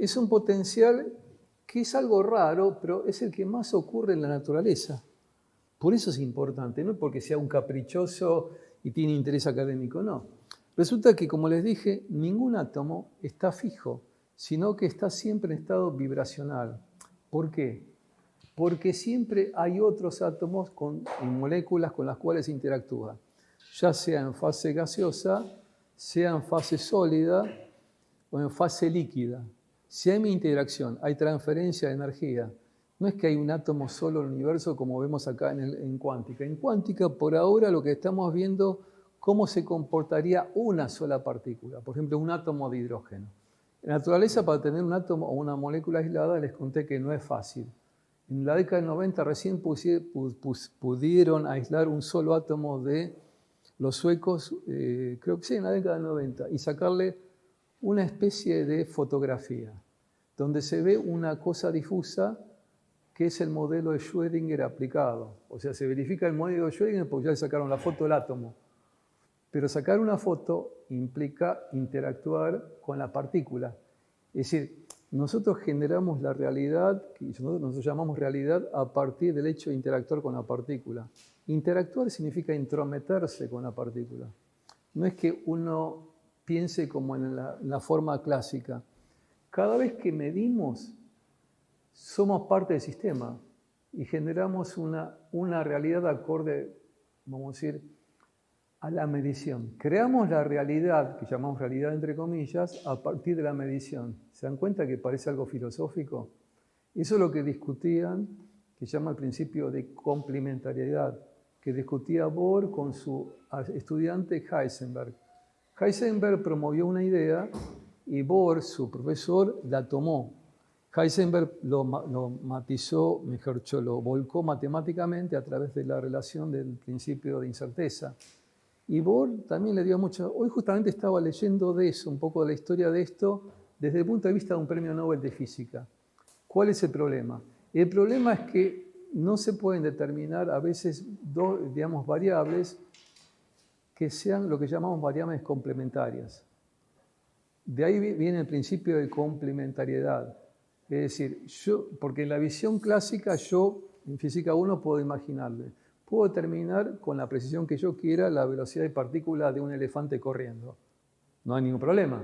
es un potencial que es algo raro, pero es el que más ocurre en la naturaleza. Por eso es importante, no porque sea un caprichoso y tiene interés académico, no. Resulta que, como les dije, ningún átomo está fijo, sino que está siempre en estado vibracional. ¿Por qué? Porque siempre hay otros átomos y moléculas con las cuales interactúa, ya sea en fase gaseosa, sea en fase sólida o en fase líquida. Si hay interacción, hay transferencia de energía. No es que hay un átomo solo en el universo como vemos acá en cuántica. En cuántica, por ahora, lo que estamos viendo cómo se comportaría una sola partícula. Por ejemplo, un átomo de hidrógeno. En la naturaleza, para tener un átomo o una molécula aislada, les conté que no es fácil. En la década del 90 recién pudieron aislar un solo átomo de los suecos, creo que sí, en la década del 90, y sacarle una especie de fotografía, donde se ve una cosa difusa que es el modelo de Schrödinger aplicado. O sea, se verifica el modelo de Schrödinger porque ya le sacaron la foto del átomo. Pero sacar una foto implica interactuar con la partícula. Es decir, nosotros generamos la realidad, que nosotros llamamos realidad, a partir del hecho de interactuar con la partícula. Interactuar significa intrometerse con la partícula. No es que uno piense como en la forma clásica. Cada vez que medimos, somos parte del sistema y generamos una realidad acorde, vamos a decir, a la medición. Creamos la realidad, que llamamos realidad entre comillas, a partir de la medición. ¿Se dan cuenta que parece algo filosófico? Eso es lo que discutían, que llama el principio de complementariedad, que discutía Bohr con su estudiante Heisenberg. Heisenberg promovió una idea y Bohr, su profesor, la tomó. Heisenberg lo matizó, mejor dicho, lo volcó matemáticamente a través de la relación del principio de incerteza. Y Bohr también le dio mucho. Hoy justamente estaba leyendo de eso, un poco de la historia de esto, desde el punto de vista de un premio Nobel de Física. ¿Cuál es el problema? El problema es que no se pueden determinar a veces variables que sean lo que llamamos variables complementarias. De ahí viene el principio de complementariedad. Es decir, porque en la visión clásica yo, en física 1, puedo imaginarle. Puedo determinar con la precisión que yo quiera la velocidad de partícula de un elefante corriendo. No hay ningún problema.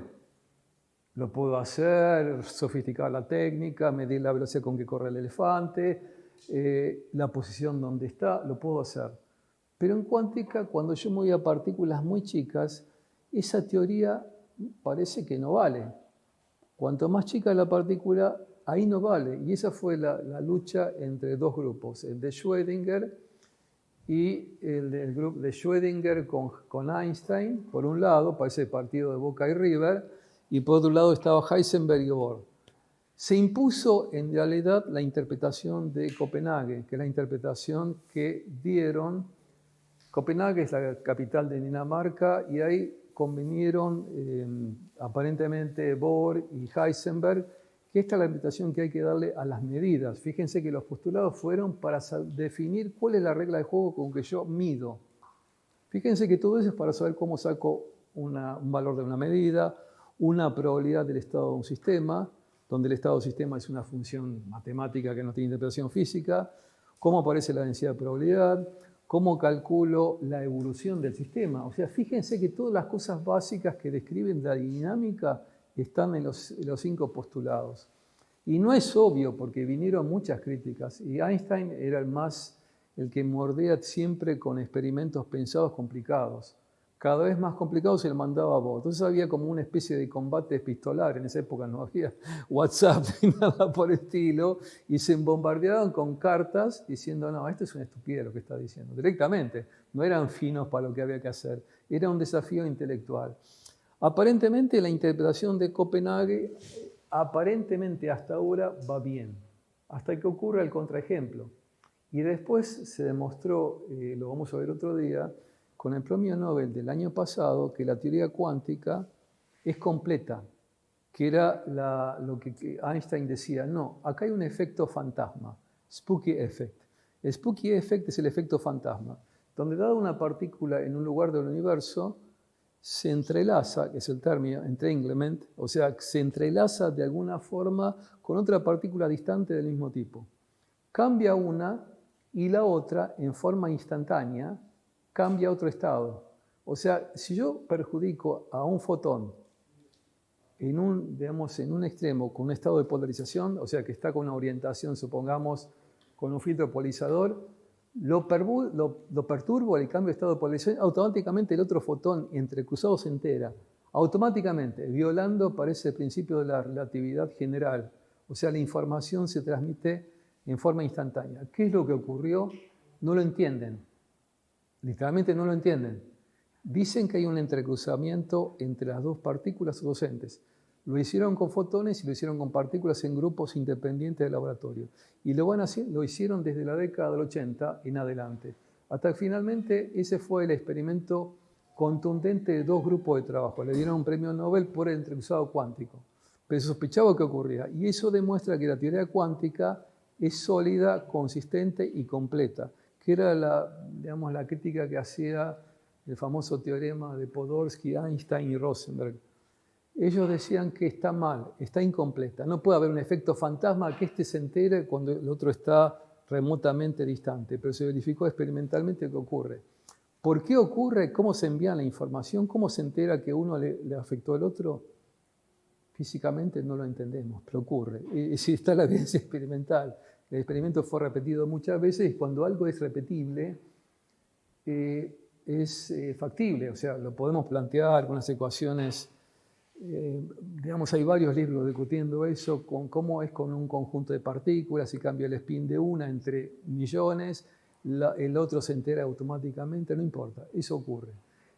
Lo puedo hacer, sofisticar la técnica, medir la velocidad con que corre el elefante, la posición donde está, lo puedo hacer. Pero en cuántica, cuando yo me voy a partículas muy chicas, esa teoría parece que no vale. Cuanto más chica la partícula, ahí no vale. Y esa fue la lucha entre dos grupos, el de Schrödinger y el grupo de Schrödinger con Einstein, por un lado, parece el partido de Boca y River, y por otro lado estaba Heisenberg y Bohr. Se impuso en realidad la interpretación de Copenhague, que es la interpretación que dieron. Copenhague es la capital de Dinamarca y ahí convinieron aparentemente Bohr y Heisenberg que esta es la interpretación que hay que darle a las medidas. Fíjense que los postulados fueron para definir cuál es la regla de juego con que yo mido. Fíjense que todo eso es para saber cómo saco un valor de una medida, una probabilidad del estado de un sistema, donde el estado del sistema es una función matemática que no tiene interpretación física, cómo aparece la densidad de probabilidad, cómo calculo la evolución del sistema. O sea, fíjense que todas las cosas básicas que describen la dinámica están en los 5 postulados. Y no es obvio porque vinieron muchas críticas y Einstein era el que mordía siempre con experimentos pensados complicados. Cada vez más complicados se le mandaba a Bohr. Entonces había como una especie de combate epistolar. En esa época no había WhatsApp ni nada por el estilo. Y se bombardeaban con cartas diciendo, no, esto es una estupidez lo que está diciendo. Directamente. No eran finos para lo que había que hacer. Era un desafío intelectual. Aparentemente la interpretación de Copenhague, aparentemente hasta ahora va bien. Hasta que ocurra el contraejemplo. Y después se demostró, lo vamos a ver otro día, con el premio Nobel del año pasado, que la teoría cuántica es completa, que era lo que Einstein decía, no, acá hay un efecto fantasma, spooky effect. El spooky effect es el efecto fantasma, donde dada una partícula en un lugar del universo, se entrelaza, que es el término entanglement, o sea, se entrelaza de alguna forma con otra partícula distante del mismo tipo. Cambia una y la otra, en forma instantánea, cambia a otro estado. O sea, si yo perjudico a un fotón en un extremo con un estado de polarización, o sea, que está con una orientación, supongamos, con un filtro polarizador, lo perturbo, le cambio de estado de polarización, automáticamente el otro fotón entrecruzado se entera, automáticamente, violando, parece, el principio de la relatividad general. O sea, la información se transmite en forma instantánea. ¿Qué es lo que ocurrió? No lo entienden. Literalmente no lo entienden. Dicen que hay un entrecruzamiento entre las dos partículas o dos entes. Lo hicieron con fotones y lo hicieron con partículas en grupos independientes del laboratorio. Y lo hicieron desde la década del 80 en adelante. Hasta que finalmente ese fue el experimento contundente de dos grupos de trabajo. Le dieron un premio Nobel por el entrecruzado cuántico. Pero se sospechaba que ocurría. Y eso demuestra que la teoría cuántica es sólida, consistente y completa, que era la crítica que hacía el famoso teorema de Podolsky, Einstein y Rosenberg. Ellos decían que está mal, está incompleta. No puede haber un efecto fantasma que éste se entere cuando el otro está remotamente distante, pero se verificó experimentalmente que ocurre. ¿Por qué ocurre? ¿Cómo se envía la información? ¿Cómo se entera que uno le afectó al otro? Físicamente no lo entendemos, pero ocurre. Si está la evidencia experimental. El experimento fue repetido muchas veces y cuando algo es repetible, es factible. O sea, lo podemos plantear con las ecuaciones. Digamos, hay varios libros discutiendo eso, con cómo es con un conjunto de partículas, si cambia el spin de una entre millones, el otro se entera automáticamente, no importa, eso ocurre.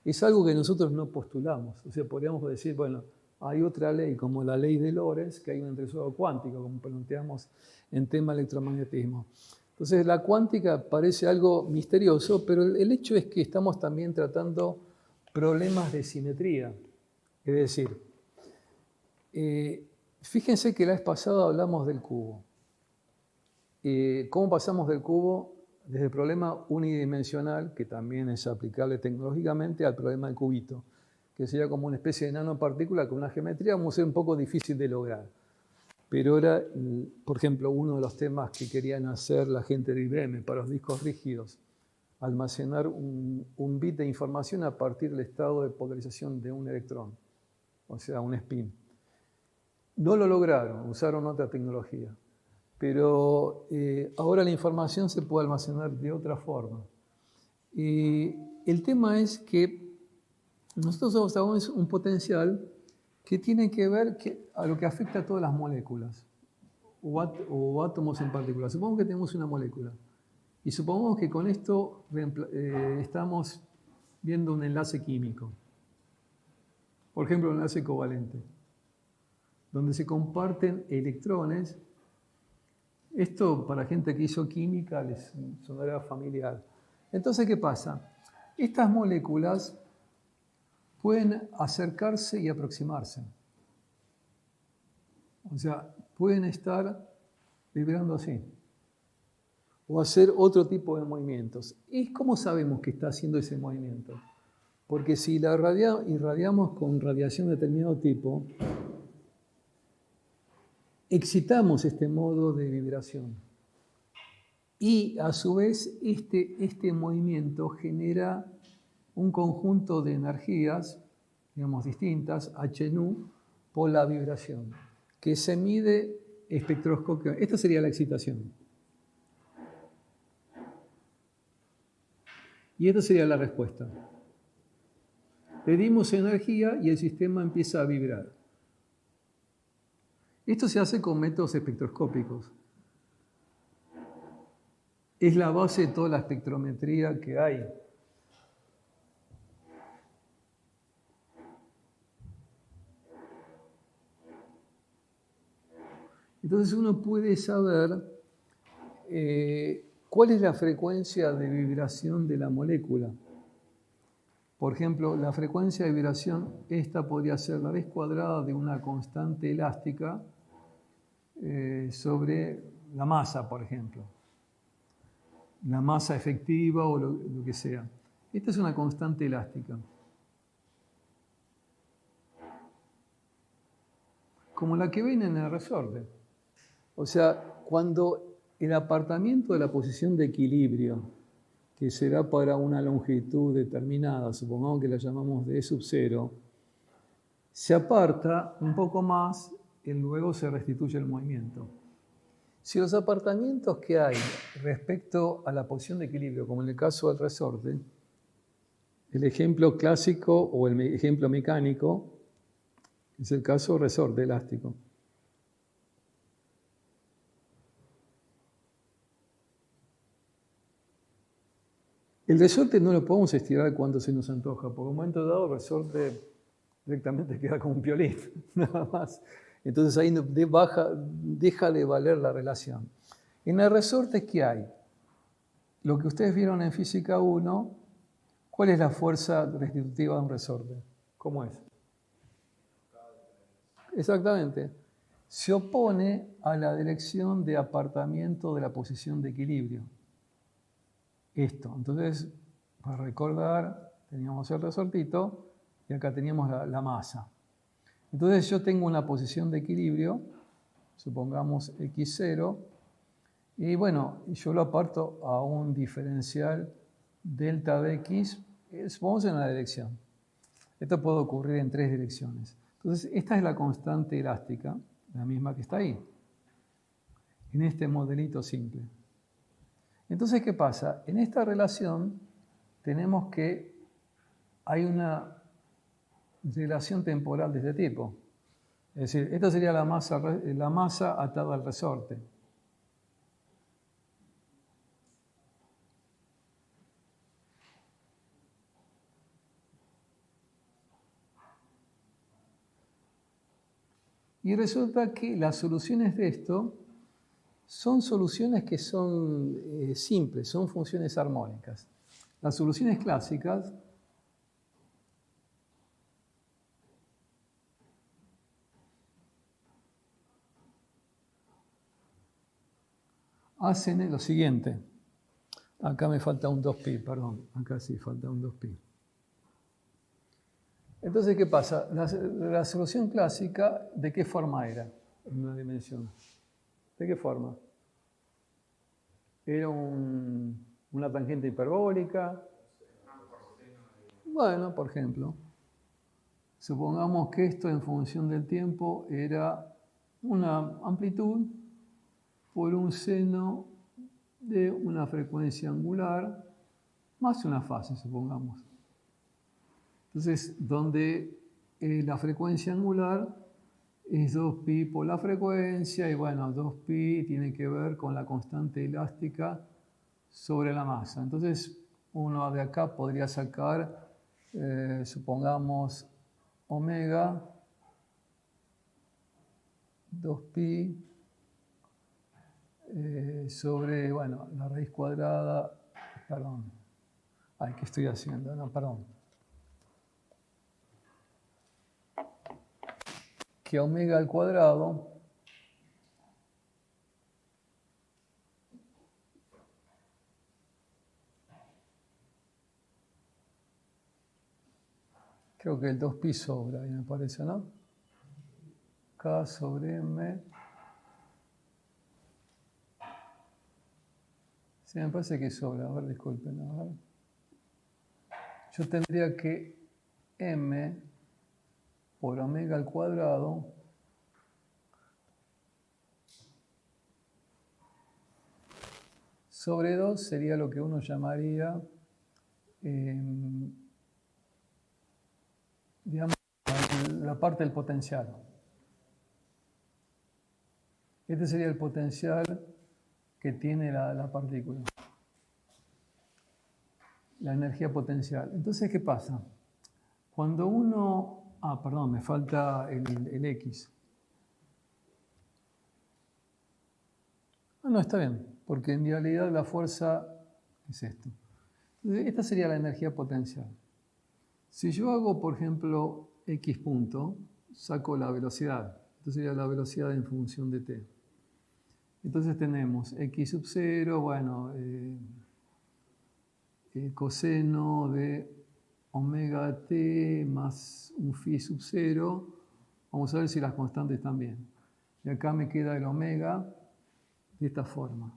Es algo que nosotros no postulamos. O sea, podríamos decir, bueno, hay otra ley, como la ley de Lorentz, que hay un entrecruzado cuántico, como planteamos en tema electromagnetismo. Entonces, la cuántica parece algo misterioso, pero el hecho es que estamos también tratando problemas de simetría. Es decir, fíjense que la vez pasada hablamos del cubo. ¿Cómo pasamos del cubo desde el problema unidimensional, que también es aplicable tecnológicamente, al problema del cubito, que sería como una especie de nanopartícula con una geometría, vamos a ser un poco difícil de lograr? Pero era, por ejemplo, uno de los temas que querían hacer la gente de IBM para los discos rígidos, almacenar un bit de información a partir del estado de polarización de un electrón, o sea, un spin. No lo lograron, usaron otra tecnología. Pero ahora la información se puede almacenar de otra forma. El tema es que nosotros tenemos un potencial que tiene que ver a lo que afecta a todas las moléculas, o átomos en particular. Supongamos que tenemos una molécula, y supongamos que con esto estamos viendo un enlace químico. Por ejemplo, un enlace covalente, donde se comparten electrones. Esto, para gente que hizo química, les sonará familiar. Entonces, ¿qué pasa? Estas moléculas pueden acercarse y aproximarse. O sea, pueden estar vibrando así. O hacer otro tipo de movimientos. ¿Y cómo sabemos que está haciendo ese movimiento? Porque si la irradiamos con radiación de determinado tipo, excitamos este modo de vibración. Y a su vez, este movimiento genera un conjunto de energías, digamos, distintas, Hν, por la vibración, que se mide espectroscópicamente. Esta sería la excitación. Y esta sería la respuesta. Pedimos energía y el sistema empieza a vibrar. Esto se hace con métodos espectroscópicos. Es la base de toda la espectrometría que hay. Entonces uno puede saber cuál es la frecuencia de vibración de la molécula. Por ejemplo, la frecuencia de vibración, esta podría ser la raíz cuadrada de una constante elástica sobre la masa, por ejemplo. La masa efectiva o lo que sea. Esta es una constante elástica. como la que ven en el resorte. O sea, cuando el apartamiento de la posición de equilibrio, que será para una longitud determinada, supongamos que la llamamos d sub 0, se aparta un poco más y luego se restituye el movimiento. Si los apartamientos que hay respecto a la posición de equilibrio, como en el caso del resorte, el ejemplo clásico o el ejemplo mecánico es el caso resorte elástico. El resorte no lo podemos estirar cuando se nos antoja, porque en un momento dado el resorte directamente queda como un piolín, nada más. Entonces ahí deja de valer la relación. En el resorte, ¿qué hay? Lo que ustedes vieron en Física 1, ¿cuál es la fuerza restitutiva de un resorte? ¿Cómo es? Exactamente. Se opone a la dirección de apartamiento de la posición de equilibrio. Esto. Entonces, para recordar, teníamos el resortito y acá teníamos la masa. Entonces yo tengo una posición de equilibrio, supongamos x0, y bueno, yo lo aparto a un diferencial delta de x, supongamos en una dirección. Esto puede ocurrir en 3 direcciones. Entonces, esta es la constante elástica, la misma que está ahí, en este modelito simple. Entonces, ¿qué pasa? En esta relación tenemos que hay una relación temporal de este tipo. Es decir, esta sería la masa atada al resorte. Y resulta que las soluciones de esto son soluciones que son simples, son funciones armónicas. Las soluciones clásicas hacen lo siguiente. Acá me falta un 2pi, perdón. Acá sí falta un 2pi. Entonces, ¿qué pasa? La solución clásica, ¿de qué forma era en una dimensión? ¿De qué forma? ¿Era una tangente hiperbólica? Bueno, por ejemplo, supongamos que esto en función del tiempo era una amplitud por un seno de una frecuencia angular más una fase, supongamos. Entonces, donde la frecuencia angular es 2pi por la frecuencia, y bueno, 2pi tiene que ver con la constante elástica sobre la masa. Entonces, uno de acá podría sacar, supongamos, omega 2pi sobre, bueno, la raíz cuadrada, perdón, ay, ¿qué estoy haciendo? No, perdón. Que omega al cuadrado creo que el 2pi sobra, me parece, ¿no? K sobre M. Sí, me parece que sobra. A ver, disculpen. A ver. Yo tendría que M por omega al cuadrado sobre 2 sería lo que uno llamaría, digamos, la parte del potencial. Este sería el potencial que tiene la partícula. La energía potencial. Entonces, ¿qué pasa? Cuando uno... perdón, me falta el X. No, está bien, porque en realidad la fuerza es esto. Entonces, esta sería la energía potencial. Si yo hago, por ejemplo, X punto, saco la velocidad. Entonces sería la velocidad en función de t. Entonces tenemos X sub 0, bueno, el coseno de omega t más un phi sub 0 Vamos a ver si las constantes están bien. Y acá me queda el omega de esta forma.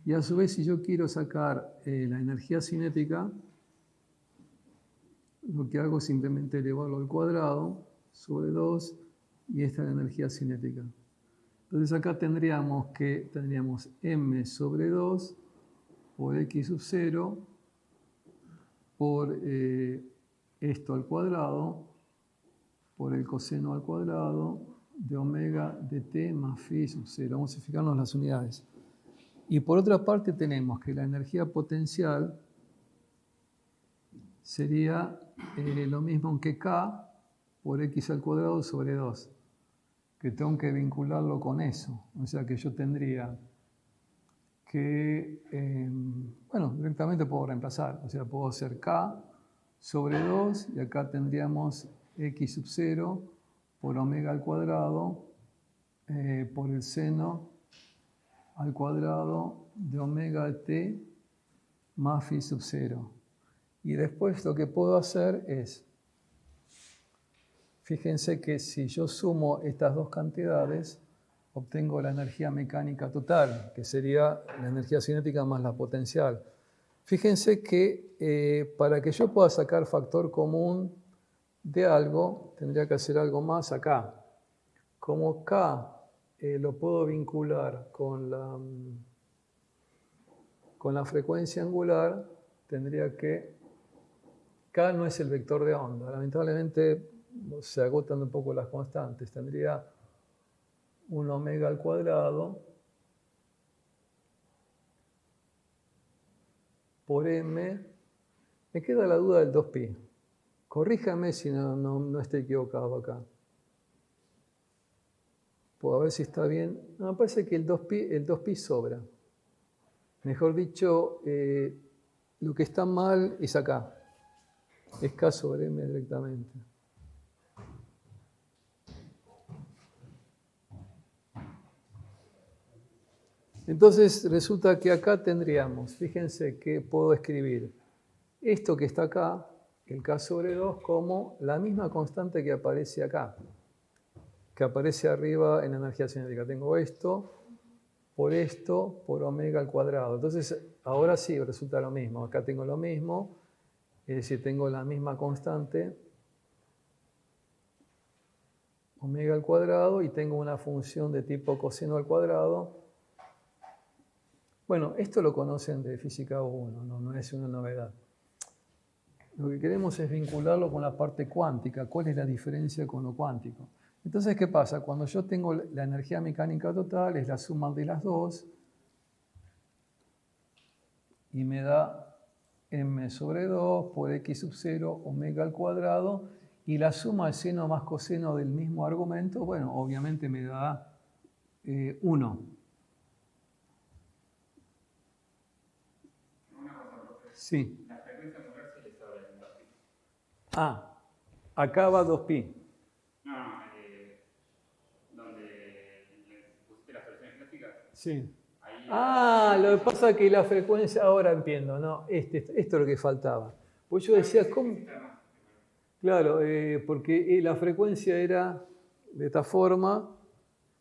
Y a su vez, si yo quiero sacar la energía cinética, lo que hago es simplemente elevarlo al cuadrado sobre 2 y esta es la energía cinética. Entonces acá tendríamos m sobre 2 por x sub 0 por esto al cuadrado por el coseno al cuadrado de omega de t más phi sub 0. Vamos a fijarnos las unidades. Y por otra parte tenemos que la energía potencial sería lo mismo que k por x al cuadrado sobre 2, que tengo que vincularlo con eso. O sea que yo tendría que, directamente puedo reemplazar. O sea, puedo hacer k sobre 2 y acá tendríamos x sub 0 por omega al cuadrado por el seno al cuadrado de omega de t más phi sub 0. Y después lo que puedo hacer es, fíjense que si yo sumo estas dos cantidades, obtengo la energía mecánica total, que sería la energía cinética más la potencial. Fíjense que para que yo pueda sacar factor común de algo, tendría que hacer algo más acá. Como K lo puedo vincular con la frecuencia angular, tendría que... K no es el vector de onda. Lamentablemente se agotan un poco las constantes. Tendría un omega al cuadrado por m. Me queda la duda del 2pi. Corríjame si no estoy equivocado acá. Puedo ver si está bien. No, me parece que el 2pi sobra. Mejor dicho, lo que está mal es acá. Es k sobre m directamente. Entonces resulta que acá tendríamos, fíjense que puedo escribir esto que está acá, el k sobre 2, como la misma constante que aparece acá, que aparece arriba en la energía cinética. Tengo esto por omega al cuadrado. Entonces ahora sí resulta lo mismo. Acá tengo lo mismo, es decir, tengo la misma constante, omega al cuadrado, y tengo una función de tipo coseno al cuadrado. Bueno, esto lo conocen de física 1, no es una novedad. Lo que queremos es vincularlo con la parte cuántica. ¿Cuál es la diferencia con lo cuántico? Entonces, ¿qué pasa? Cuando yo tengo la energía mecánica total, es la suma de las dos, y me da m sobre 2 por x sub 0 omega al cuadrado, y la suma de seno más coseno del mismo argumento, bueno, obviamente me da 1. Sí. La frecuencia angular sí le sobra el 2pi. Ah, acá va 2pi. No, donde le pusiste las soluciones clásicas. Sí. Ahí Lo que pasa es que la frecuencia, ahora entiendo, ¿no? Esto es lo que faltaba. Pues yo decía, ¿cómo? Claro, porque la frecuencia era de esta forma.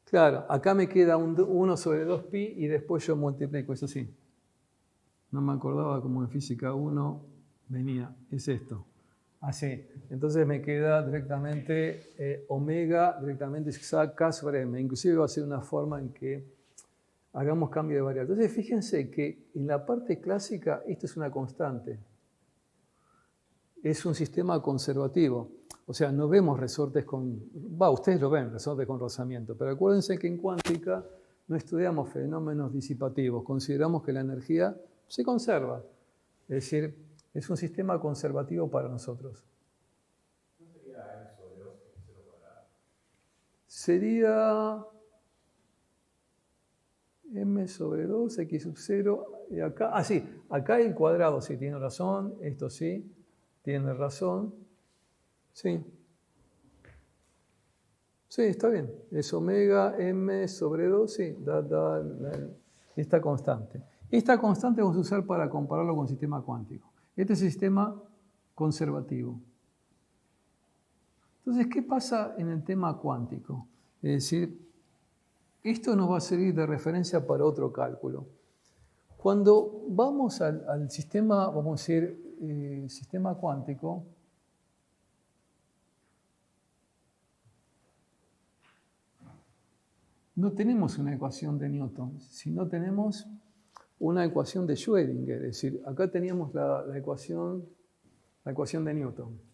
Claro, acá me queda 1 sobre 2pi y después yo multiplico, eso sí. No me acordaba como en física 1 venía, es esto. Así. Entonces me queda directamente omega, directamente k sobre m. Inclusive va a ser una forma en que hagamos cambio de variable. Entonces fíjense que en la parte clásica esto es una constante. Es un sistema conservativo. O sea, no vemos resortes ustedes lo ven, resortes con rozamiento. Pero acuérdense que en cuántica no estudiamos fenómenos disipativos. Consideramos que la energía se conserva. Es decir, es un sistema conservativo para nosotros. ¿No sería m sobre 2 x 0 cuadrado? Sería m sobre 2 x sub 0. Y acá, sí, acá el cuadrado sí tiene razón. Esto sí, tiene razón. Sí. Sí, está bien. Es omega m sobre 2, sí, da esta constante. Esta constante vamos a usar para compararlo con el sistema cuántico. Este es el sistema conservativo. Entonces, ¿qué pasa en el tema cuántico? Es decir, esto nos va a servir de referencia para otro cálculo. Cuando vamos al sistema, vamos a decir, sistema cuántico, no tenemos una ecuación de Newton, sino tenemos una ecuación de Schrödinger. Es decir, acá teníamos la ecuación de Newton.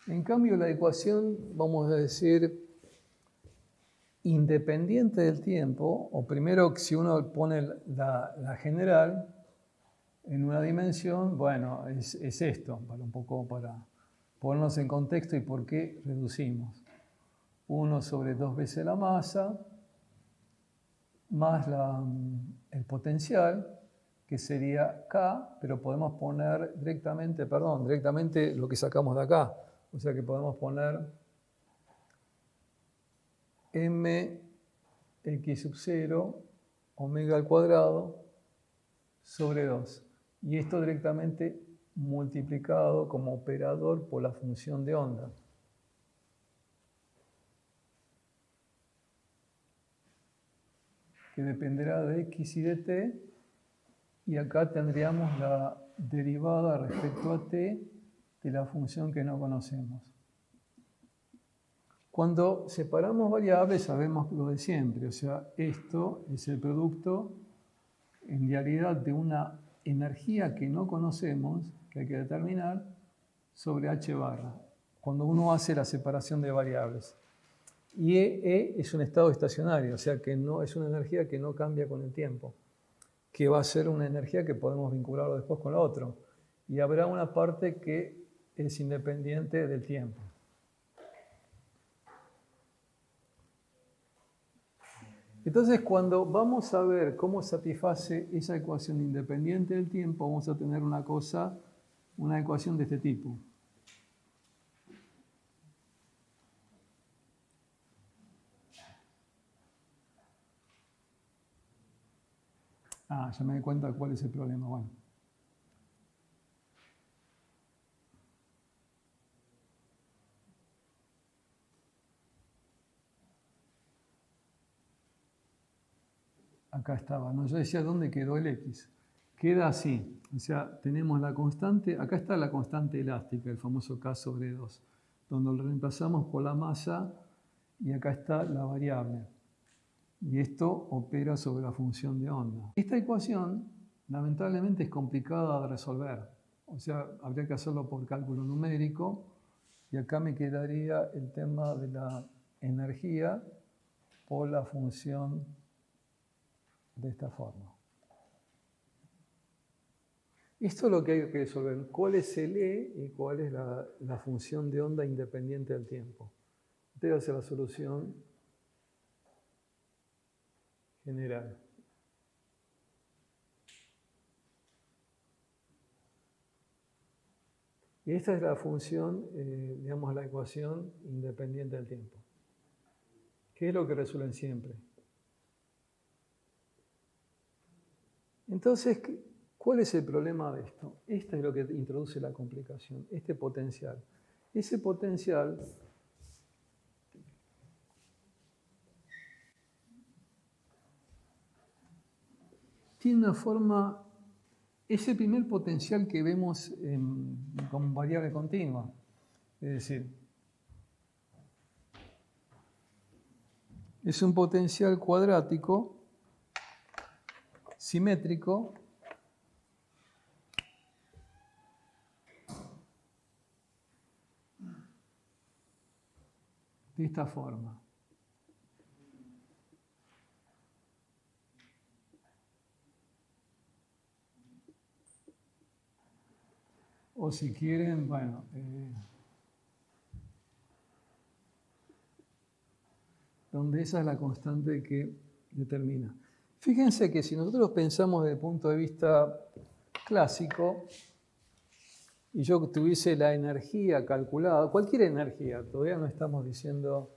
En cambio, la ecuación, vamos a decir, independiente del tiempo, o primero, si uno pone la general en una dimensión, bueno, es esto, para ponernos en contexto y por qué reducimos. 1 sobre 2 veces la masa, más el potencial, que sería K, pero podemos poner directamente lo que sacamos de acá. O sea que podemos poner mx sub 0 omega al cuadrado sobre 2. Y esto directamente multiplicado como operador por la función de onda. Que dependerá de x y de t. Y acá tendríamos la derivada respecto a t de la función que no conocemos. Cuando separamos variables sabemos lo de siempre, o sea, esto es el producto en realidad de una energía que no conocemos, que hay que determinar, sobre h barra, cuando uno hace la separación de variables. Y E es un estado estacionario, o sea que no es una energía que no cambia con el tiempo, que va a ser una energía que podemos vincularlo después con lo otro. Y habrá una parte que es independiente del tiempo. Entonces, cuando vamos a ver cómo satisface esa ecuación independiente del tiempo, vamos a tener una ecuación de este tipo. Ya me di cuenta cuál es el problema. Bueno. Acá estaba, ¿no? Yo decía, ¿dónde quedó el X? Queda así, o sea, tenemos la constante, acá está la constante elástica, el famoso K sobre 2, donde lo reemplazamos por la masa y acá está la variable. Y esto opera sobre la función de onda. Esta ecuación, lamentablemente, es complicada de resolver. O sea, habría que hacerlo por cálculo numérico y acá me quedaría el tema de la energía por la función de esta forma. Esto es lo que hay que resolver. ¿Cuál es el E y cuál es la función de onda independiente del tiempo? Esta va a ser la solución general. Y esta es la función, digamos, la ecuación independiente del tiempo. ¿Qué es lo que resuelven siempre? Entonces, ¿cuál es el problema de esto? Esto es lo que introduce la complicación, este potencial. Ese potencial tiene una forma, es el primer potencial que vemos como variable continua. Es decir, es un potencial cuadrático simétrico de esta forma. O si quieren, bueno, donde esa es la constante que determina. Fíjense que si nosotros pensamos desde el punto de vista clásico, y yo tuviese la energía calculada, cualquier energía, todavía no estamos diciendo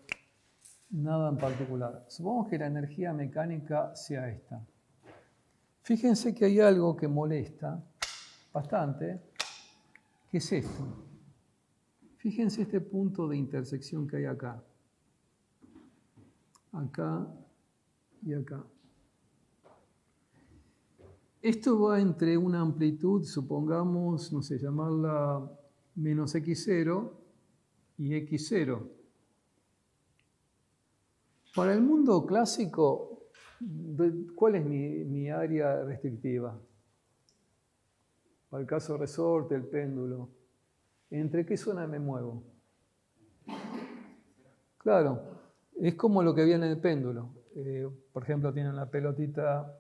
nada en particular. Supongamos que la energía mecánica sea esta. Fíjense que hay algo que molesta, bastante. ¿Qué es esto? Fíjense este punto de intersección que hay acá. Acá y acá. Esto va entre una amplitud, supongamos, no sé, llamarla menos x0 y x0. Para el mundo clásico, ¿cuál es mi área restrictiva? Para el caso resorte, el péndulo. ¿Entre qué zona me muevo? Claro, es como lo que viene en el péndulo. Por ejemplo, tienen la pelotita,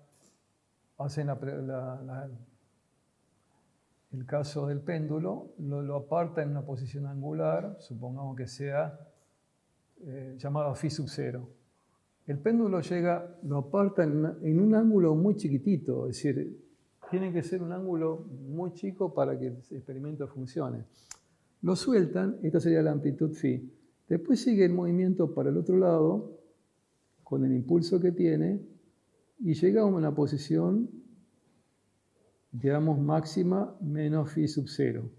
hacen el caso del péndulo, lo aparta en una posición angular, supongamos que sea llamado phi sub 0. El péndulo lo aparta en un ángulo muy chiquitito, es decir, tiene que ser un ángulo muy chico para que el experimento funcione. Lo sueltan, esta sería la amplitud phi. Después sigue el movimiento para el otro lado, con el impulso que tiene, y llega a una posición, digamos, máxima menos phi sub 0,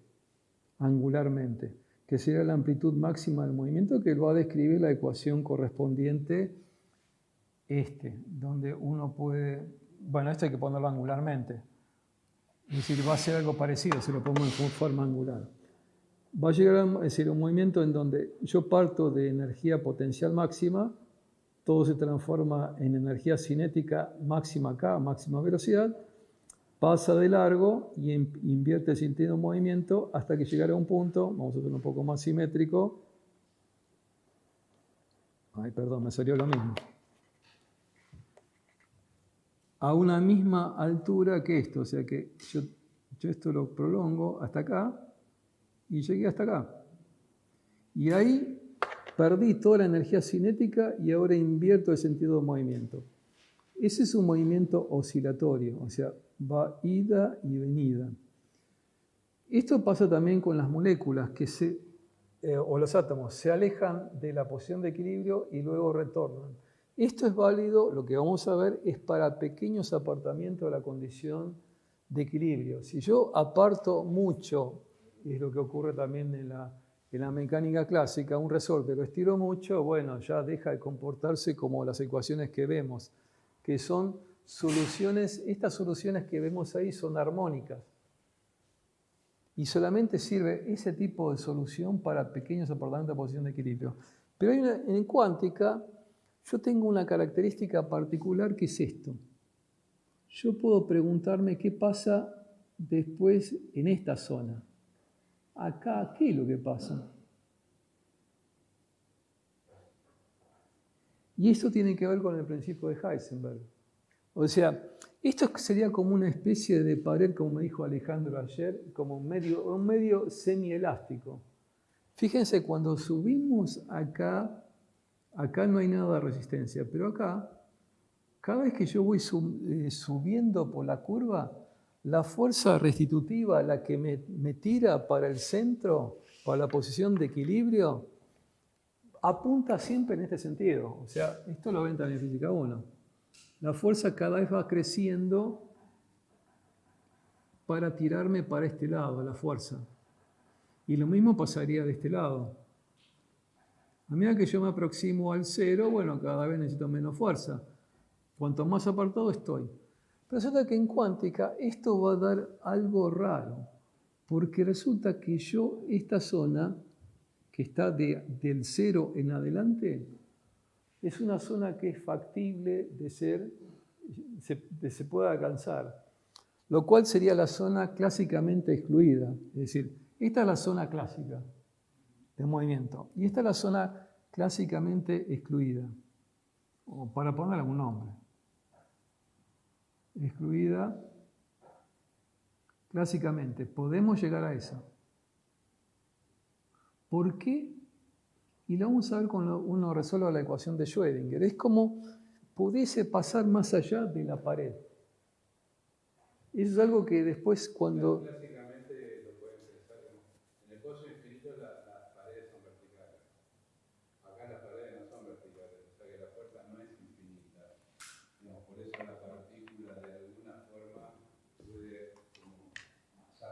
angularmente, que sería la amplitud máxima del movimiento, que va a describir la ecuación correspondiente donde uno puede, bueno, esto hay que ponerlo angularmente, es decir, va a ser algo parecido, se lo pongo en forma angular. Va a llegar a ser un movimiento en donde yo parto de energía potencial máxima, todo se transforma en energía cinética máxima acá, máxima velocidad, pasa de largo y invierte el sentido de movimiento hasta que llegara a un punto, vamos a hacerlo un poco más simétrico. Ay, perdón, me salió lo mismo. A una misma altura que esto, o sea que yo esto lo prolongo hasta acá y llegué hasta acá. Y ahí perdí toda la energía cinética y ahora invierto el sentido de movimiento. Ese es un movimiento oscilatorio, o sea, va ida y venida. Esto pasa también con las moléculas o los átomos, se alejan de la posición de equilibrio y luego retornan. Esto es válido, lo que vamos a ver es para pequeños apartamientos de la condición de equilibrio. Si yo aparto mucho, y es lo que ocurre también en la mecánica clásica, un resorte lo estiro mucho, bueno, ya deja de comportarse como las ecuaciones que vemos, que son soluciones, estas soluciones que vemos ahí son armónicas. Y solamente sirve ese tipo de solución para pequeños apartamentos de posición de equilibrio. Pero en cuántica, yo tengo una característica particular que es esto. Yo puedo preguntarme qué pasa después en esta zona. Acá, ¿qué es lo que pasa? Y esto tiene que ver con el principio de Heisenberg. O sea, esto sería como una especie de pared, como me dijo Alejandro ayer, como un medio semielástico. Fíjense, cuando subimos acá no hay nada de resistencia, pero acá, cada vez que yo voy subiendo por la curva, la fuerza restitutiva, la que me tira para el centro, para la posición de equilibrio, apunta siempre en este sentido. O sea, esto lo ven también en Física 1. La fuerza cada vez va creciendo para tirarme para este lado, la fuerza. Y lo mismo pasaría de este lado. A medida que yo me aproximo al cero, bueno, cada vez necesito menos fuerza. Cuanto más apartado estoy. Pero resulta que en cuántica esto va a dar algo raro, porque resulta que esta zona, que está del cero en adelante, es una zona que es factible se pueda alcanzar, lo cual sería la zona clásicamente excluida. Es decir, esta es la zona clásica de movimiento y esta es la zona clásicamente excluida, o para ponerle un nombre. Excluida clásicamente. Podemos llegar a esa. ¿Por qué? Y lo vamos a ver cuando uno resuelva la ecuación de Schrödinger. Es como pudiese pasar más allá de la pared. Eso es algo que después cuando... Clásicamente lo pueden pensar como, en el pozo infinito las paredes son verticales. Acá las paredes no son verticales, o sea que la fuerza no es infinita. Digamos, por eso la partícula de alguna forma puede como pasar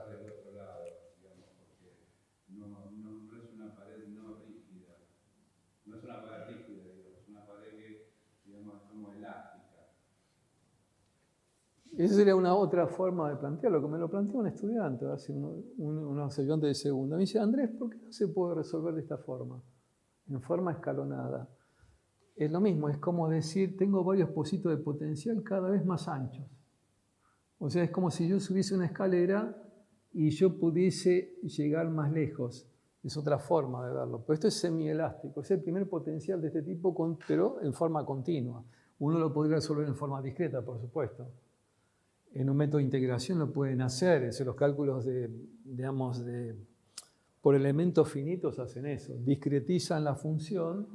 Esa sería una otra forma de plantearlo, que me lo planteó un estudiante, hace unos ayudantes de segunda. Me dice, Andrés, ¿por qué no se puede resolver de esta forma? En forma escalonada. Es lo mismo, es como decir, tengo varios pocitos de potencial cada vez más anchos. O sea, es como si yo subiese una escalera y yo pudiese llegar más lejos. Es otra forma de verlo. Pero esto es semielástico, es el primer potencial de este tipo, pero en forma continua. Uno lo podría resolver en forma discreta, por supuesto. En un método de integración lo pueden hacer, los cálculos por elementos finitos hacen eso, discretizan la función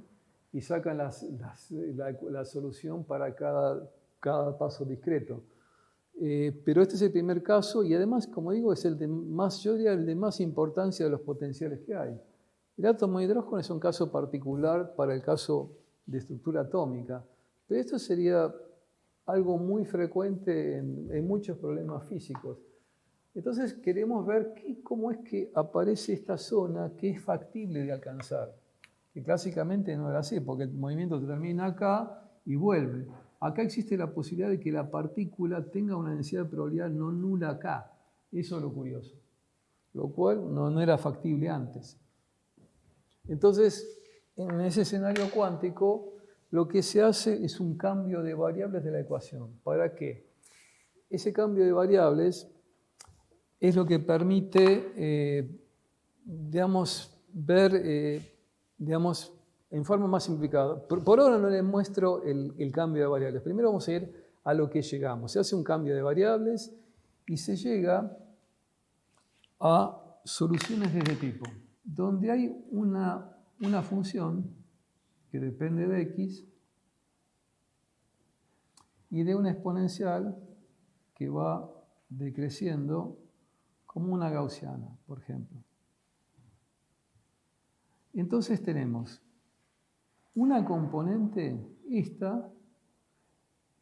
y sacan la solución para cada paso discreto. Pero este es el primer caso y además, como digo, es el de más importancia de los potenciales que hay. El átomo de hidrógeno es un caso particular para el caso de estructura atómica, pero esto sería algo muy frecuente en muchos problemas físicos. Entonces queremos ver cómo es que aparece esta zona que es factible de alcanzar. Que clásicamente no era así, porque el movimiento termina acá y vuelve. Acá existe la posibilidad de que la partícula tenga una densidad de probabilidad no nula acá. Eso es lo curioso. Lo cual no era factible antes. Entonces, en ese escenario cuántico, lo que se hace es un cambio de variables de la ecuación. ¿Para qué? Ese cambio de variables es lo que permite, ver, en forma más simplificada. Por ahora no les muestro el cambio de variables. Primero vamos a ir a lo que llegamos. Se hace un cambio de variables y se llega a soluciones de este tipo, donde hay una función que depende de x y de una exponencial que va decreciendo como una gaussiana, por ejemplo. Entonces tenemos una componente, esta,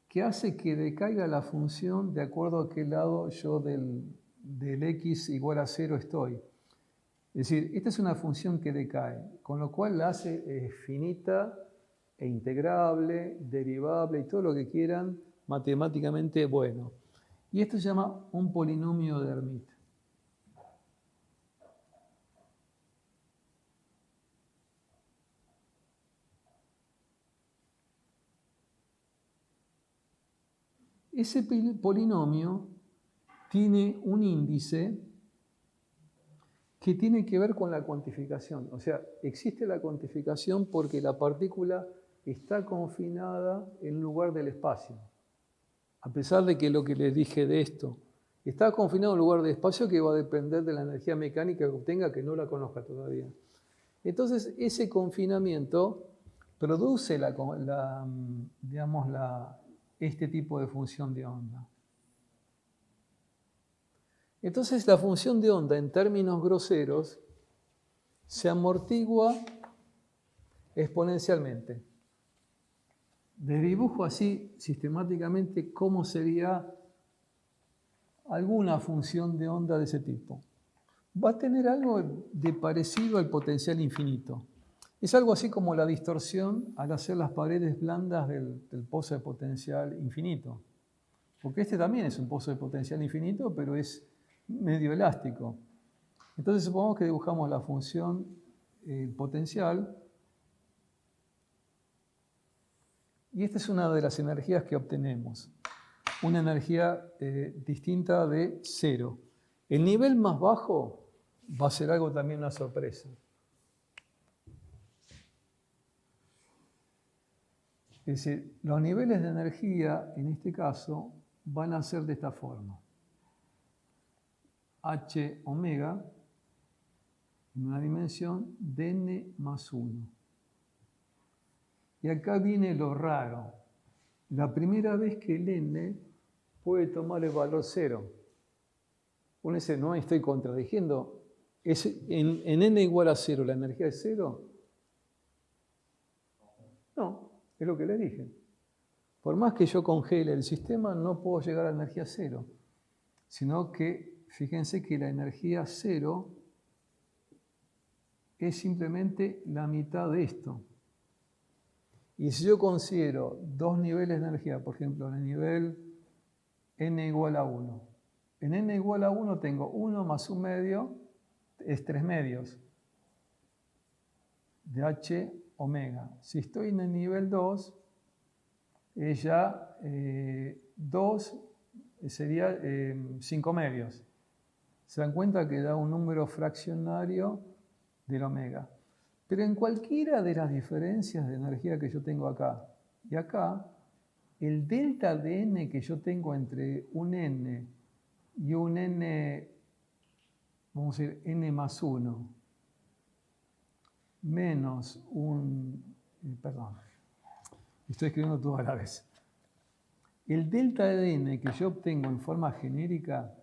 que hace que decaiga la función de acuerdo a qué lado yo del x igual a 0 estoy. Es decir, esta es una función que decae, con lo cual la hace finita e integrable, derivable y todo lo que quieran matemáticamente bueno. Y esto se llama un polinomio de Hermite. Ese polinomio tiene un índice que tiene que ver con la cuantificación. O sea, existe la cuantificación porque la partícula está confinada en lugar del espacio. A pesar de que lo que les dije de esto, está confinado en lugar del espacio que va a depender de la energía mecánica que obtenga, que no la conozca todavía. Entonces, ese confinamiento produce este tipo de función de onda. Entonces la función de onda en términos groseros se amortigua exponencialmente. Les dibujo así sistemáticamente cómo sería alguna función de onda de ese tipo. Va a tener algo de parecido al potencial infinito. Es algo así como la distorsión al hacer las paredes blandas del pozo de potencial infinito. Porque este también es un pozo de potencial infinito, pero es medio elástico. Entonces supongamos que dibujamos la función potencial y esta es una de las energías que obtenemos. Una energía distinta de 0. El nivel más bajo va a ser algo también una sorpresa. Es decir, los niveles de energía, en este caso, van a ser de esta forma. H omega en una dimensión de n más 1. Y acá viene lo raro. La primera vez que el n puede tomar el valor 0. Uno dice, no estoy contradiciendo. ¿En n igual a 0 la energía es 0? No, es lo que le dije. Por más que yo congele el sistema, no puedo llegar a energía 0. Sino que, fíjense que la energía 0 es simplemente la mitad de esto. Y si yo considero dos niveles de energía, por ejemplo, el nivel n igual a 1. En n igual a 1 tengo 1 más 1 medio, es 3 medios de h omega. Si estoy en el nivel 2, es ya 2 sería 5 medios. Se dan cuenta que da un número fraccionario del omega. Pero en cualquiera de las diferencias de energía que yo tengo acá y acá, el delta de n que yo tengo entre un n y un n, vamos a decir n más 1, menos perdón, estoy escribiendo todo a la vez. El delta de n que yo obtengo en forma genérica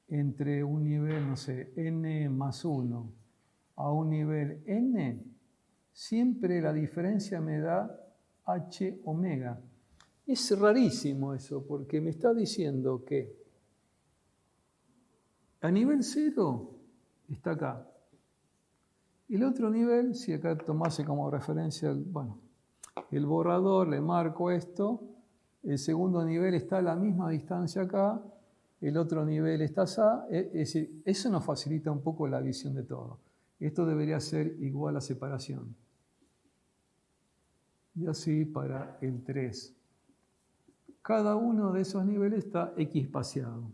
entre un nivel, no sé, n más 1 a un nivel n, siempre la diferencia me da h omega. Es rarísimo eso, porque me está diciendo que a nivel 0 está acá. El otro nivel, si acá tomase como referencia, bueno, el borrador, le marco esto, el segundo nivel está a la misma distancia acá, el otro nivel está allá, es decir, eso nos facilita un poco la visión de todo. Esto debería ser igual a separación. Y así para el 3. Cada uno de esos niveles está equispaciado.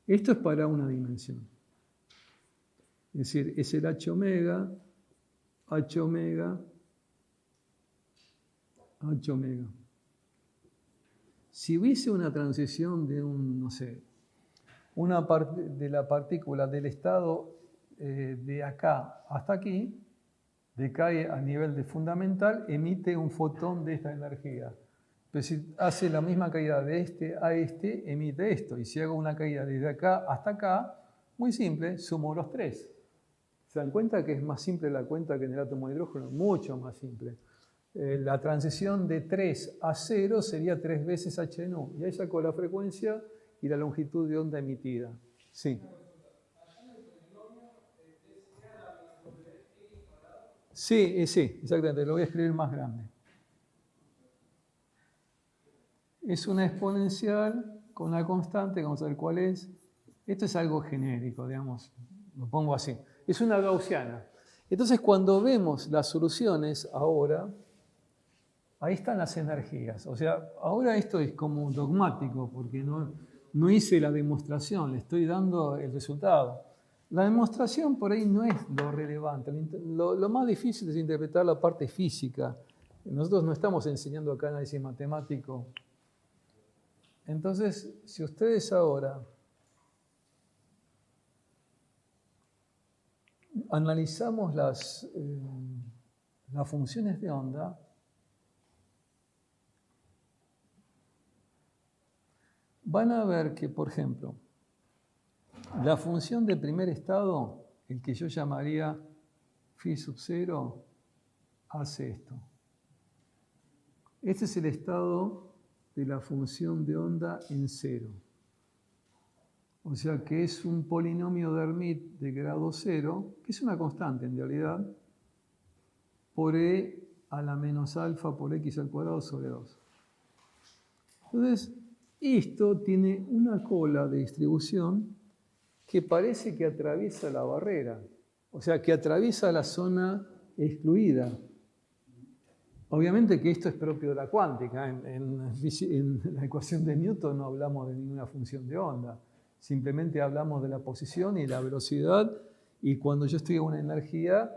Esto es para una dimensión. Es decir, es el h omega, h omega, h omega. Si hubiese una transición de no sé, una parte de la partícula del estado de acá hasta aquí, decae a nivel de fundamental, emite un fotón de esta energía. Pero si hace la misma caída de este a este, emite esto. Y si hago una caída desde acá hasta acá, muy simple, sumo los 3. ¿Se dan cuenta que es más simple la cuenta que en el átomo de hidrógeno? Mucho más simple. La transición de 3 a 0 sería 3 veces h nu. Y ahí saco la frecuencia y la longitud de onda emitida. Sí. Sí, sí, exactamente. Lo voy a escribir más grande. Es una exponencial con una constante, vamos a ver cuál es. Esto es algo genérico, digamos, lo pongo así. Es una gaussiana. Entonces, cuando vemos las soluciones ahora, ahí están las energías. O sea, ahora esto es como dogmático, porque no hice la demostración, le estoy dando el resultado. La demostración por ahí no es lo relevante. Lo más difícil es interpretar la parte física. Nosotros no estamos enseñando acá análisis matemático. Entonces, si ustedes ahora analizamos las funciones de onda, van a ver que, por ejemplo, la función de primer estado, el que yo llamaría phi sub 0, hace esto. Este es el estado de la función de onda en 0. O sea que es un polinomio de Hermite de grado 0, que es una constante en realidad, por e a la menos alfa por x al cuadrado sobre 2. Entonces, esto tiene una cola de distribución que parece que atraviesa la barrera, o sea, que atraviesa la zona excluida. Obviamente que esto es propio de la cuántica. En la ecuación de Newton no hablamos de ninguna función de onda. Simplemente hablamos de la posición y la velocidad. Y cuando yo estoy en una energía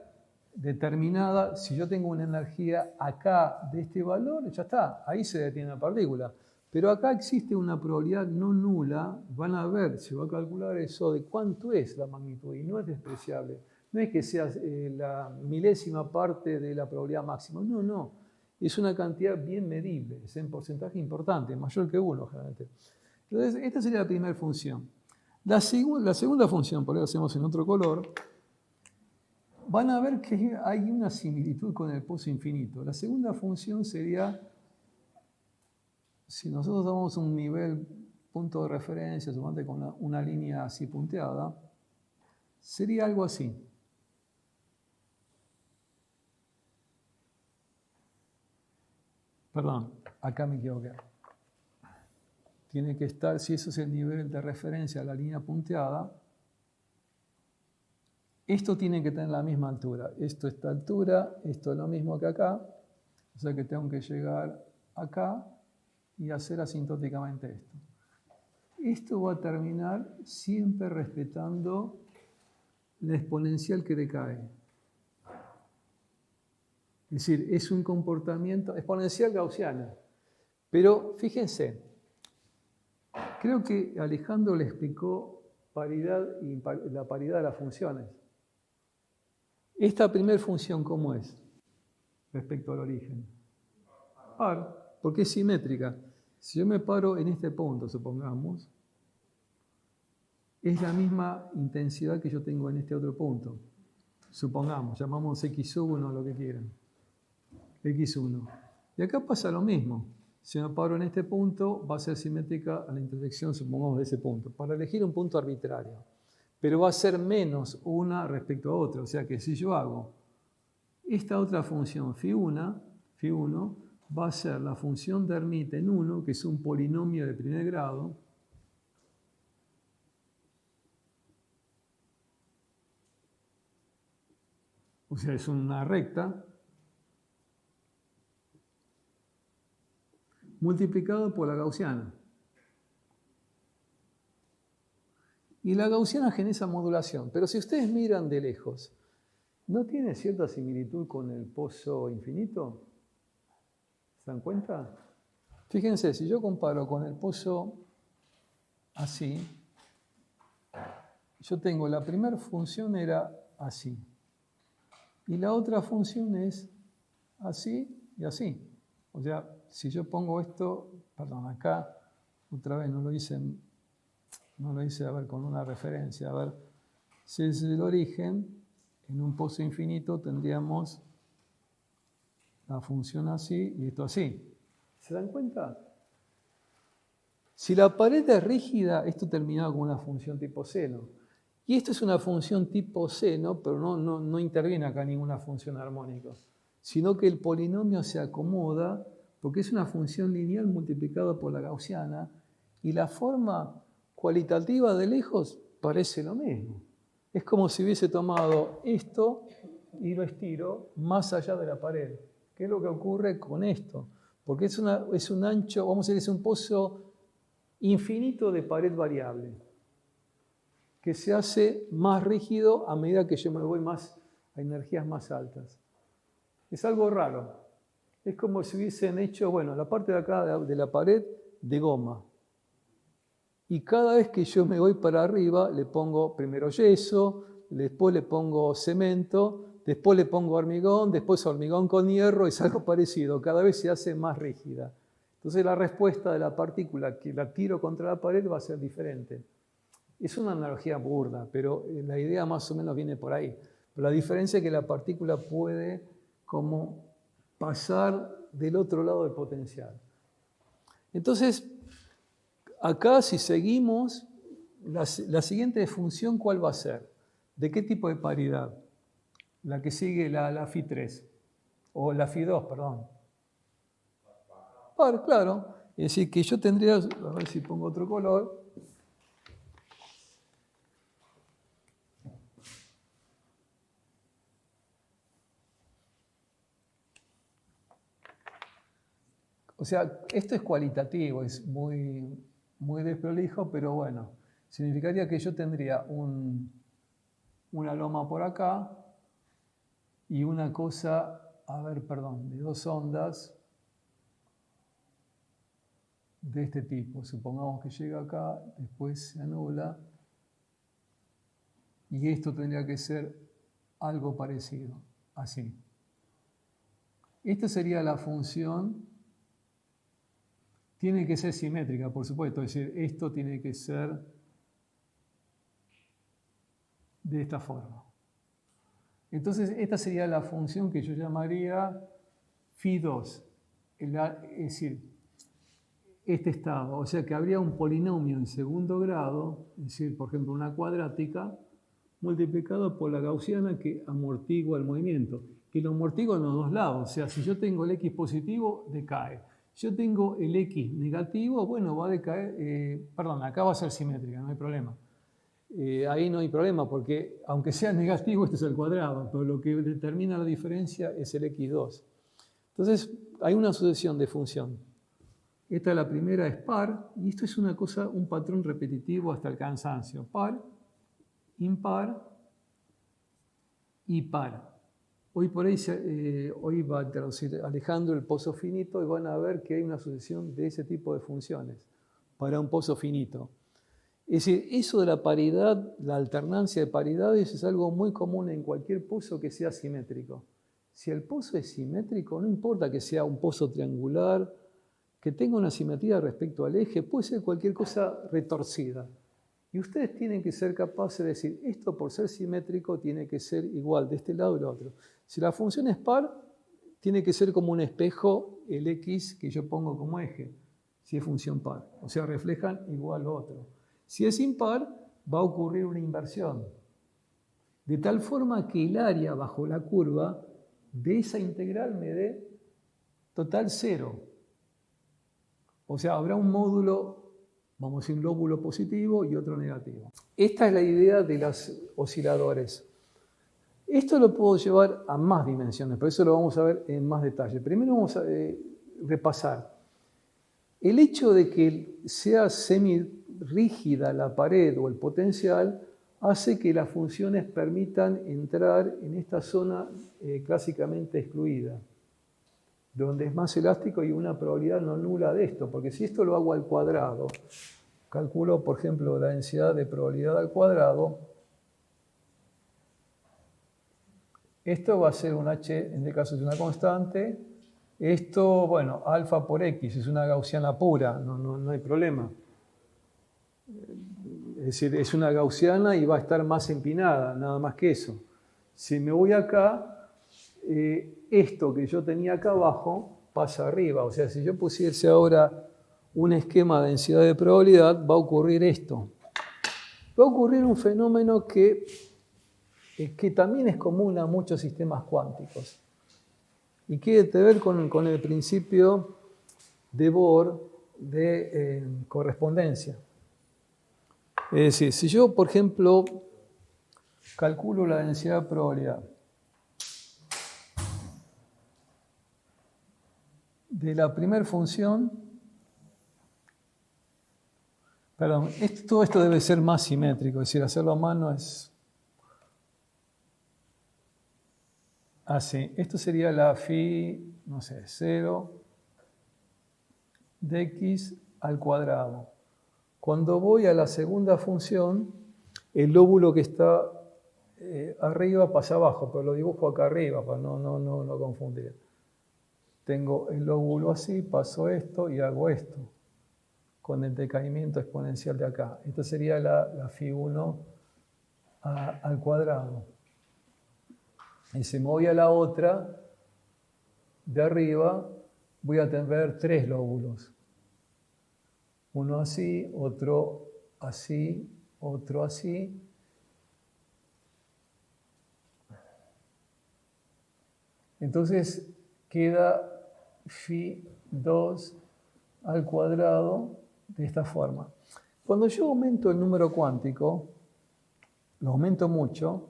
determinada, si yo tengo una energía acá de este valor, ya está, ahí se detiene la partícula. Pero acá existe una probabilidad no nula. Van a ver, se va a calcular eso de cuánto es la magnitud. Y no es despreciable. No es que sea la milésima parte de la probabilidad máxima. No, no. Es una cantidad bien medible, es en porcentaje importante, mayor que 1 generalmente. Entonces, esta sería la primera función. La segunda función, por ahí lo hacemos en otro color, van a ver que hay una similitud con el pozo infinito. La segunda función sería, si nosotros damos un nivel punto de referencia, suponete con una línea así punteada, sería algo así. Perdón, acá me equivoqué. Tiene que estar, si eso es el nivel de referencia a la línea punteada, esto tiene que tener la misma altura. Esto, esta altura, esto es lo mismo que acá. O sea que tengo que llegar acá y hacer asintóticamente esto. Esto va a terminar siempre respetando la exponencial que decae. Es decir, es un comportamiento exponencial gaussiana. Pero fíjense, creo que Alejandro le explicó paridad y la paridad de las funciones. Esta primera función, ¿cómo es respecto al origen? Par, porque es simétrica. Si yo me paro en este punto, supongamos, es la misma intensidad que yo tengo en este otro punto. Supongamos, llamamos x1, lo que quieran. x1. Y acá pasa lo mismo. Si me paro en este punto, va a ser simétrica a la intersección, supongamos, de ese punto. Para elegir un punto arbitrario. Pero va a ser menos una respecto a otra. O sea que si yo hago esta otra función φ1 va a ser la función de Hermite en 1, que es un polinomio de primer grado, o sea, es una recta, multiplicado por la gaussiana. Y la gaussiana genera esa modulación. Pero si ustedes miran de lejos, ¿no tiene cierta similitud con el pozo infinito? ¿Se dan cuenta? Fíjense, si yo comparo con el pozo así, yo tengo la primera función era así. Y la otra función es así y así. O sea, si yo pongo esto, perdón, acá, otra vez no lo hice, a ver, con una referencia. A ver, si es el origen, en un pozo infinito tendríamos la función así y esto así. ¿Se dan cuenta? Si la pared es rígida, esto terminaba con una función tipo seno. Y esto es una función tipo seno, pero no interviene acá ninguna función armónica, sino que el polinomio se acomoda porque es una función lineal multiplicada por la gaussiana y la forma cualitativa de lejos parece lo mismo. Es como si hubiese tomado esto y lo estiro más allá de la pared. ¿Qué es lo que ocurre con esto? Porque es un ancho, vamos a decir, es un pozo infinito de pared variable, que se hace más rígido a medida que yo me voy más a energías más altas. Es algo raro. Es como si hubiesen hecho, bueno, la parte de acá de la pared de goma. Y cada vez que yo me voy para arriba, le pongo primero yeso, después le pongo cemento, después le pongo hormigón, después hormigón con hierro, es algo parecido. Cada vez se hace más rígida. Entonces la respuesta de la partícula que la tiro contra la pared va a ser diferente. Es una analogía burda, pero la idea más o menos viene por ahí. Pero la diferencia es que la partícula puede como pasar del otro lado del potencial. Entonces, acá si seguimos, la siguiente función, ¿cuál va a ser? ¿De qué tipo de paridad? La que sigue la Φ3, o la Φ2, perdón. Par, claro. Es decir, que yo tendría, a ver si pongo otro color. O sea, esto es cualitativo, es muy desprolijo, pero bueno, significaría que yo tendría una loma por acá y una cosa, a ver, perdón, de dos ondas de este tipo. Supongamos que llega acá, después se anula, y esto tendría que ser algo parecido, así. Esta sería la función. Tiene que ser simétrica, por supuesto, es decir, esto tiene que ser de esta forma. Entonces, esta sería la función que yo llamaría Φ2, es decir, este estado. O sea que habría un polinomio en segundo grado, es decir, por ejemplo, una cuadrática, multiplicado por la gaussiana que amortigua el movimiento, que lo amortigua en los dos lados. O sea, si yo tengo el x positivo, decae. yo tengo el X negativo, bueno, va a decaer, perdón, acá va a ser simétrica, no hay problema. Ahí no hay problema porque aunque sea negativo, este es el cuadrado, pero lo que determina la diferencia es el X2. Entonces, hay una sucesión de función. Esta la primera es par, y esto es una cosa, un patrón repetitivo hasta el cansancio. Par, impar y par. Hoy por ahí, hoy va a traducir Alejandro el pozo finito y van a ver que hay una sucesión de ese tipo de funciones para un pozo finito. Es decir, eso de la paridad, la alternancia de paridades es algo muy común en cualquier pozo que sea simétrico. Si el pozo es simétrico, no importa que sea un pozo triangular, que tenga una simetría respecto al eje, puede ser cualquier cosa retorcida. Y ustedes tienen que ser capaces de decir, esto por ser simétrico tiene que ser igual de este lado y del otro. Si la función es par, tiene que ser como un espejo el X que yo pongo como eje, si es función par. O sea, reflejan igual o otro. Si es impar, va a ocurrir una inversión. De tal forma que el área bajo la curva de esa integral me dé total 0. O sea, habrá un módulo, vamos a decir un lóbulo positivo y otro negativo. Esta es la idea de los osciladores. Esto lo puedo llevar a más dimensiones, pero eso lo vamos a ver en más detalle. Primero vamos a repasar. El hecho de que sea semirrígida la pared o el potencial hace que las funciones permitan entrar en esta zona clásicamente excluida, donde es más elástico y una probabilidad no nula de esto, porque si esto lo hago al cuadrado, calculo, por ejemplo, la densidad de probabilidad al cuadrado, esto va a ser un H, en este caso es una constante, esto, bueno, alfa por X, es una gaussiana pura, no hay problema. Es decir, es una gaussiana y va a estar más empinada, nada más que eso. Si me voy acá, esto que yo tenía acá abajo pasa arriba. O sea, si yo pusiese ahora un esquema de densidad de probabilidad, va a ocurrir esto. Va a ocurrir un fenómeno que también es común a muchos sistemas cuánticos y que tiene que ver con el principio de Bohr de correspondencia. Es decir, si yo, por ejemplo, calculo la densidad de probabilidad de la primera función, perdón, todo esto debe ser más simétrico, es decir, hacerlo a mano es así. Esto sería la phi, no sé, 0 de x al cuadrado. Cuando voy a la segunda función, el lóbulo que está arriba pasa abajo, pero lo dibujo acá arriba para no confundir. Tengo el lóbulo así, paso esto y hago esto, con el decaimiento exponencial de acá. Esta sería la phi 1 al cuadrado. Y si me voy a la otra, de arriba, voy a tener 3 lóbulos. Uno así, otro así, otro así. Entonces queda phi 2 al cuadrado de esta forma. Cuando yo aumento el número cuántico, lo aumento mucho,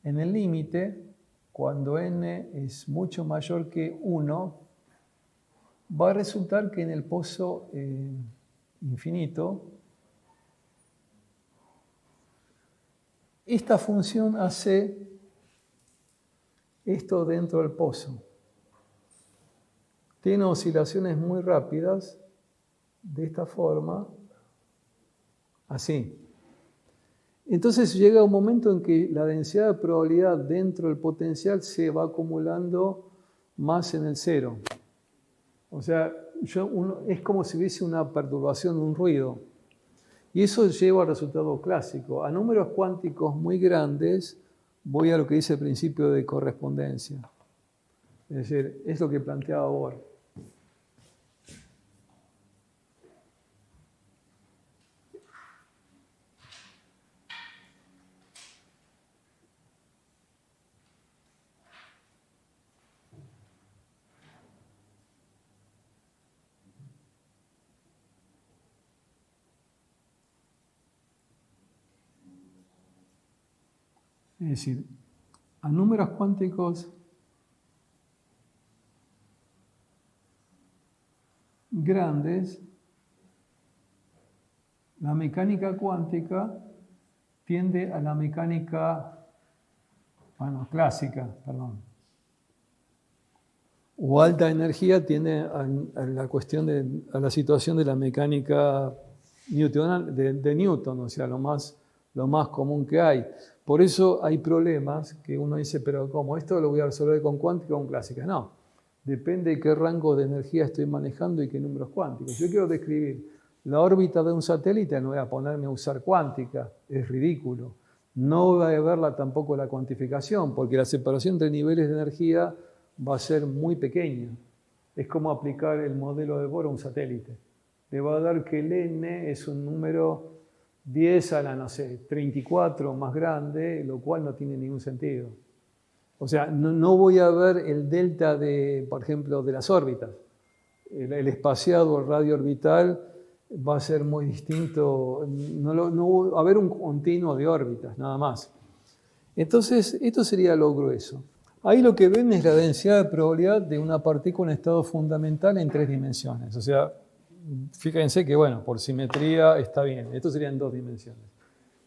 en el límite, cuando n es mucho mayor que 1, va a resultar que en el pozo infinito, esta función hace esto dentro del pozo. Tiene oscilaciones muy rápidas, de esta forma, así. Entonces llega un momento en que la densidad de probabilidad dentro del potencial se va acumulando más en el cero. O sea, es como si hubiese una perturbación, un ruido. Y eso lleva al resultado clásico. A números cuánticos muy grandes voy a lo que dice el principio de correspondencia. Es decir, es lo que planteaba Bohr. Es decir, a números cuánticos grandes, la mecánica cuántica tiende a la mecánica, clásica, o alta energía tiende a la cuestión a la situación de la mecánica newtonal, de Newton, o sea, lo más común que hay. Por eso hay problemas que uno dice, pero ¿cómo? ¿Esto lo voy a resolver con cuántica o con clásica? No, depende de qué rango de energía estoy manejando y qué números cuánticos. Yo quiero describir la órbita de un satélite, no voy a ponerme a usar cuántica, es ridículo. No voy a verla tampoco la cuantificación, porque la separación entre niveles de energía va a ser muy pequeña. Es como aplicar el modelo de Bohr a un satélite. Le va a dar que el n es un número 10 a la, 34 más grande, lo cual no tiene ningún sentido. O sea, no voy a ver el delta, por ejemplo, de las órbitas. El espaciado, el radio orbital, va a ser muy distinto. No va a haber un continuo de órbitas, nada más. Entonces, esto sería lo grueso. Ahí lo que ven es la densidad de probabilidad de una partícula en estado fundamental en 3 dimensiones. O sea, fíjense que, por simetría está bien. Esto sería en 2 dimensiones.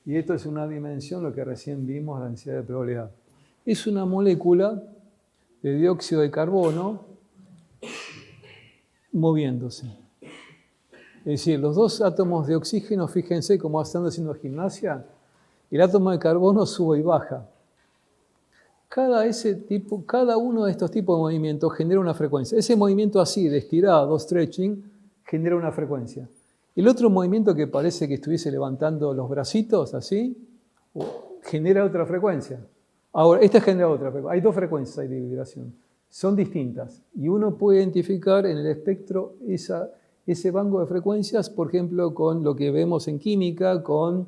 Y esto es una dimensión, lo que recién vimos, la densidad de probabilidad. Es una molécula de dióxido de carbono moviéndose. Es decir, los 2 átomos de oxígeno, fíjense cómo están haciendo gimnasia, el átomo de carbono sube y baja. Cada uno de estos tipos de movimientos genera una frecuencia. Ese movimiento así, de estirado, stretching, genera una frecuencia. El otro movimiento que parece que estuviese levantando los bracitos, así, genera otra frecuencia. Ahora, esta genera otra frecuencia. Hay 2 frecuencias de vibración. Son distintas. Y uno puede identificar en el espectro ese banco de frecuencias, por ejemplo, con lo que vemos en química, con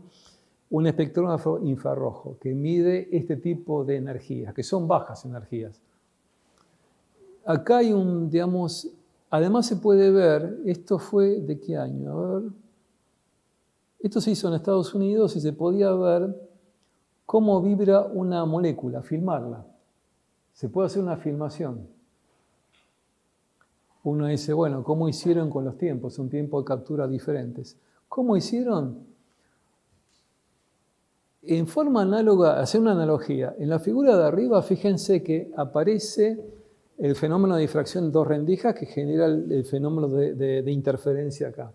un espectrógrafo infrarrojo, que mide este tipo de energías, que son bajas energías. Acá hay además se puede ver, esto fue, ¿de qué año? A ver. Esto se hizo en Estados Unidos y se podía ver cómo vibra una molécula, filmarla. Se puede hacer una filmación. Uno dice, ¿cómo hicieron con los tiempos? Un tiempo de captura diferentes. ¿Cómo hicieron? En forma análoga, hacer una analogía. En la figura de arriba, fíjense que aparece el fenómeno de difracción en 2 rendijas que genera el fenómeno de interferencia acá.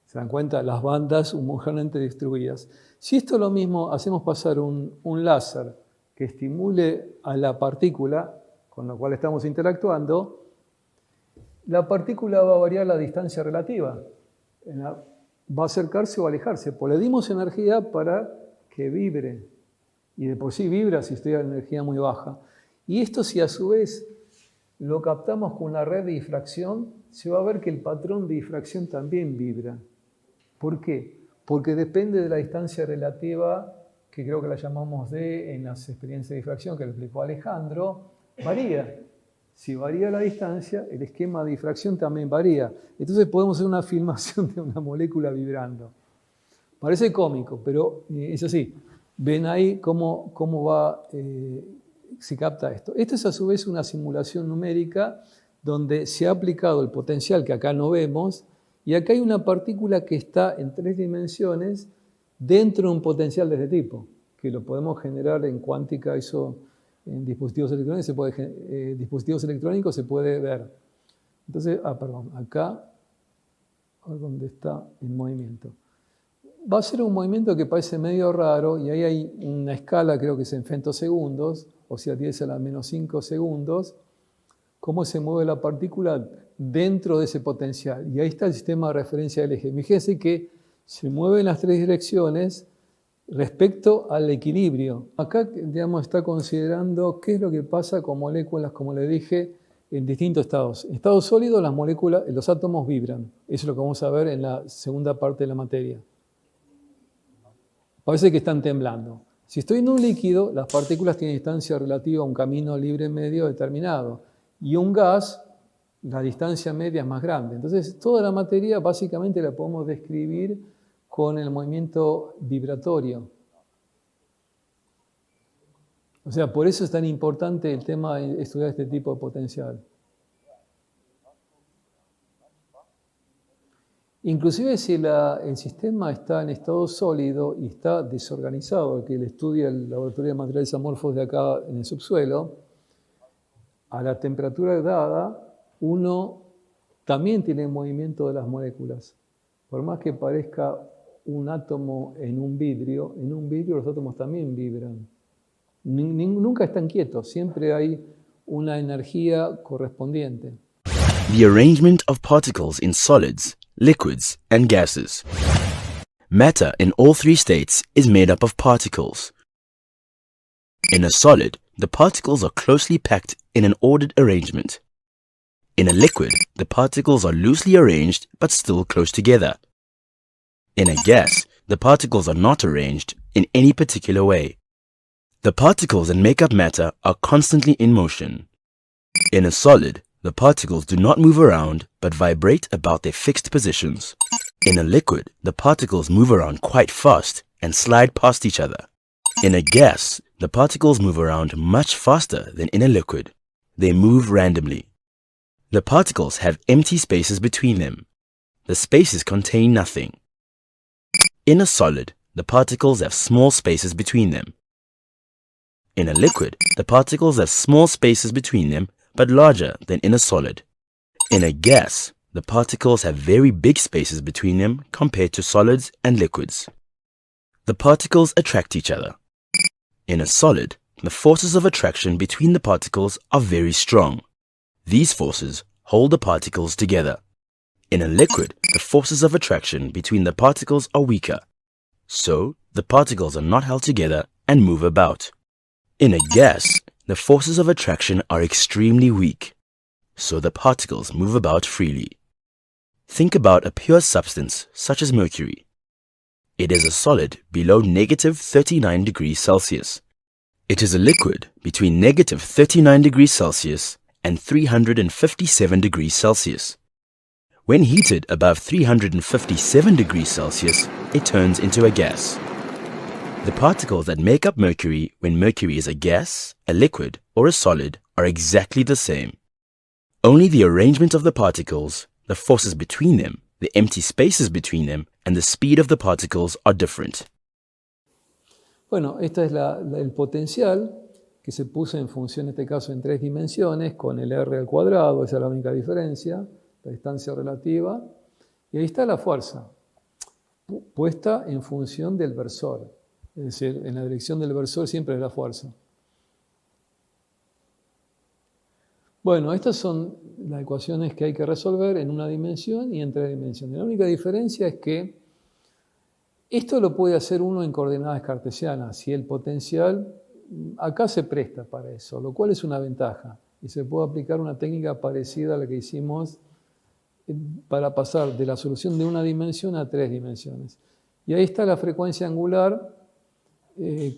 ¿Se dan cuenta? Las bandas homogéneamente distribuidas. Si esto es lo mismo, hacemos pasar un láser que estimule a la partícula con la cual estamos interactuando, la partícula va a variar la distancia relativa. Va a acercarse o alejarse. Pues le dimos energía para que vibre. Y de por sí vibra si estoy a energía muy baja. Y esto, si a su vez lo captamos con una red de difracción, se va a ver que el patrón de difracción también vibra. ¿Por qué? Porque depende de la distancia relativa, que creo que la llamamos D en las experiencias de difracción que lo explicó Alejandro, varía. Si varía la distancia, el esquema de difracción también varía. Entonces podemos hacer una filmación de una molécula vibrando. Parece cómico, pero es así. Ven ahí cómo se capta esto. Esto es a su vez una simulación numérica donde se ha aplicado el potencial que acá no vemos, y acá hay una partícula que está en 3 dimensiones dentro de un potencial de este tipo, que lo podemos generar en cuántica, eso en dispositivos electrónicos se puede ver. Entonces, acá es donde está el movimiento. Va a ser un movimiento que parece medio raro, y ahí hay una escala, creo que es en femtosegundos, o sea, 10 a la menos 5 segundos, cómo se mueve la partícula dentro de ese potencial. Y ahí está el sistema de referencia del eje. Fíjense que se mueve en las 3 direcciones respecto al equilibrio. Acá, está considerando qué es lo que pasa con moléculas, como le dije, en distintos estados. En estado sólido, los átomos vibran. Eso es lo que vamos a ver en la segunda parte de la materia. Parece que están temblando. Si estoy en un líquido, las partículas tienen distancia relativa a un camino libre medio determinado. Y un gas, la distancia media es más grande. Entonces, toda la materia básicamente la podemos describir con el movimiento vibratorio. O sea, por eso es tan importante el tema de estudiar este tipo de potencial. Inclusive si el sistema está en estado sólido y está desorganizado, el que le estudia el laboratorio de materiales amorfos de acá en el subsuelo, a la temperatura dada, uno también tiene movimiento de las moléculas. Por más que parezca un átomo en un vidrio los átomos también vibran. Nunca están quietos, siempre hay una energía correspondiente. The arrangement of particles in solids, liquids, and gases. Matter in all three states is made up of particles. In a solid, the particles are closely packed in an ordered arrangement. In a liquid, the particles are loosely arranged but still close together. In a gas, the particles are not arranged in any particular way. The particles that make up matter are constantly in motion. In a solid, the particles do not move around but vibrate about their fixed positions. In a liquid, the particles move around quite fast and slide past each other. In a gas, the particles move around much faster than in a liquid. They move randomly. The particles have empty spaces between them. The spaces contain nothing. In a solid, the particles have small spaces between them. In a liquid, the particles have small spaces between them but larger than in a solid. In a gas, the particles have very big spaces between them compared to solids and liquids. The particles attract each other. In a solid, the forces of attraction between the particles are very strong. These forces hold the particles together. In a liquid, the forces of attraction between the particles are weaker. So, the particles are not held together and move about. In a gas, the forces of attraction are extremely weak. So the particles move about freely. Think about a pure substance such as mercury. It is a solid below -39 degrees Celsius. It is a liquid between -39 degrees Celsius and 357 degrees Celsius. When heated above 357 degrees Celsius, it turns into a gas. The particles that make up mercury when mercury is a gas, a liquid, or a solid are exactly the same. Only the arrangement of the particles, the forces between them, the empty spaces between them, and the speed of the particles are different. Bueno, este es el potencial que se puso en función, en este caso, en 3 dimensiones, con el r al cuadrado, esa es la única diferencia, la distancia relativa, y ahí está la fuerza, puesta en función del versor. Es decir, en la dirección del versor siempre es la fuerza. Bueno, estas son las ecuaciones que hay que resolver en una dimensión y en 3 dimensiones. La única diferencia es que esto lo puede hacer uno en coordenadas cartesianas y el potencial acá se presta para eso, lo cual es una ventaja. Y se puede aplicar una técnica parecida a la que hicimos para pasar de la solución de una dimensión a 3 dimensiones. Y ahí está la frecuencia angular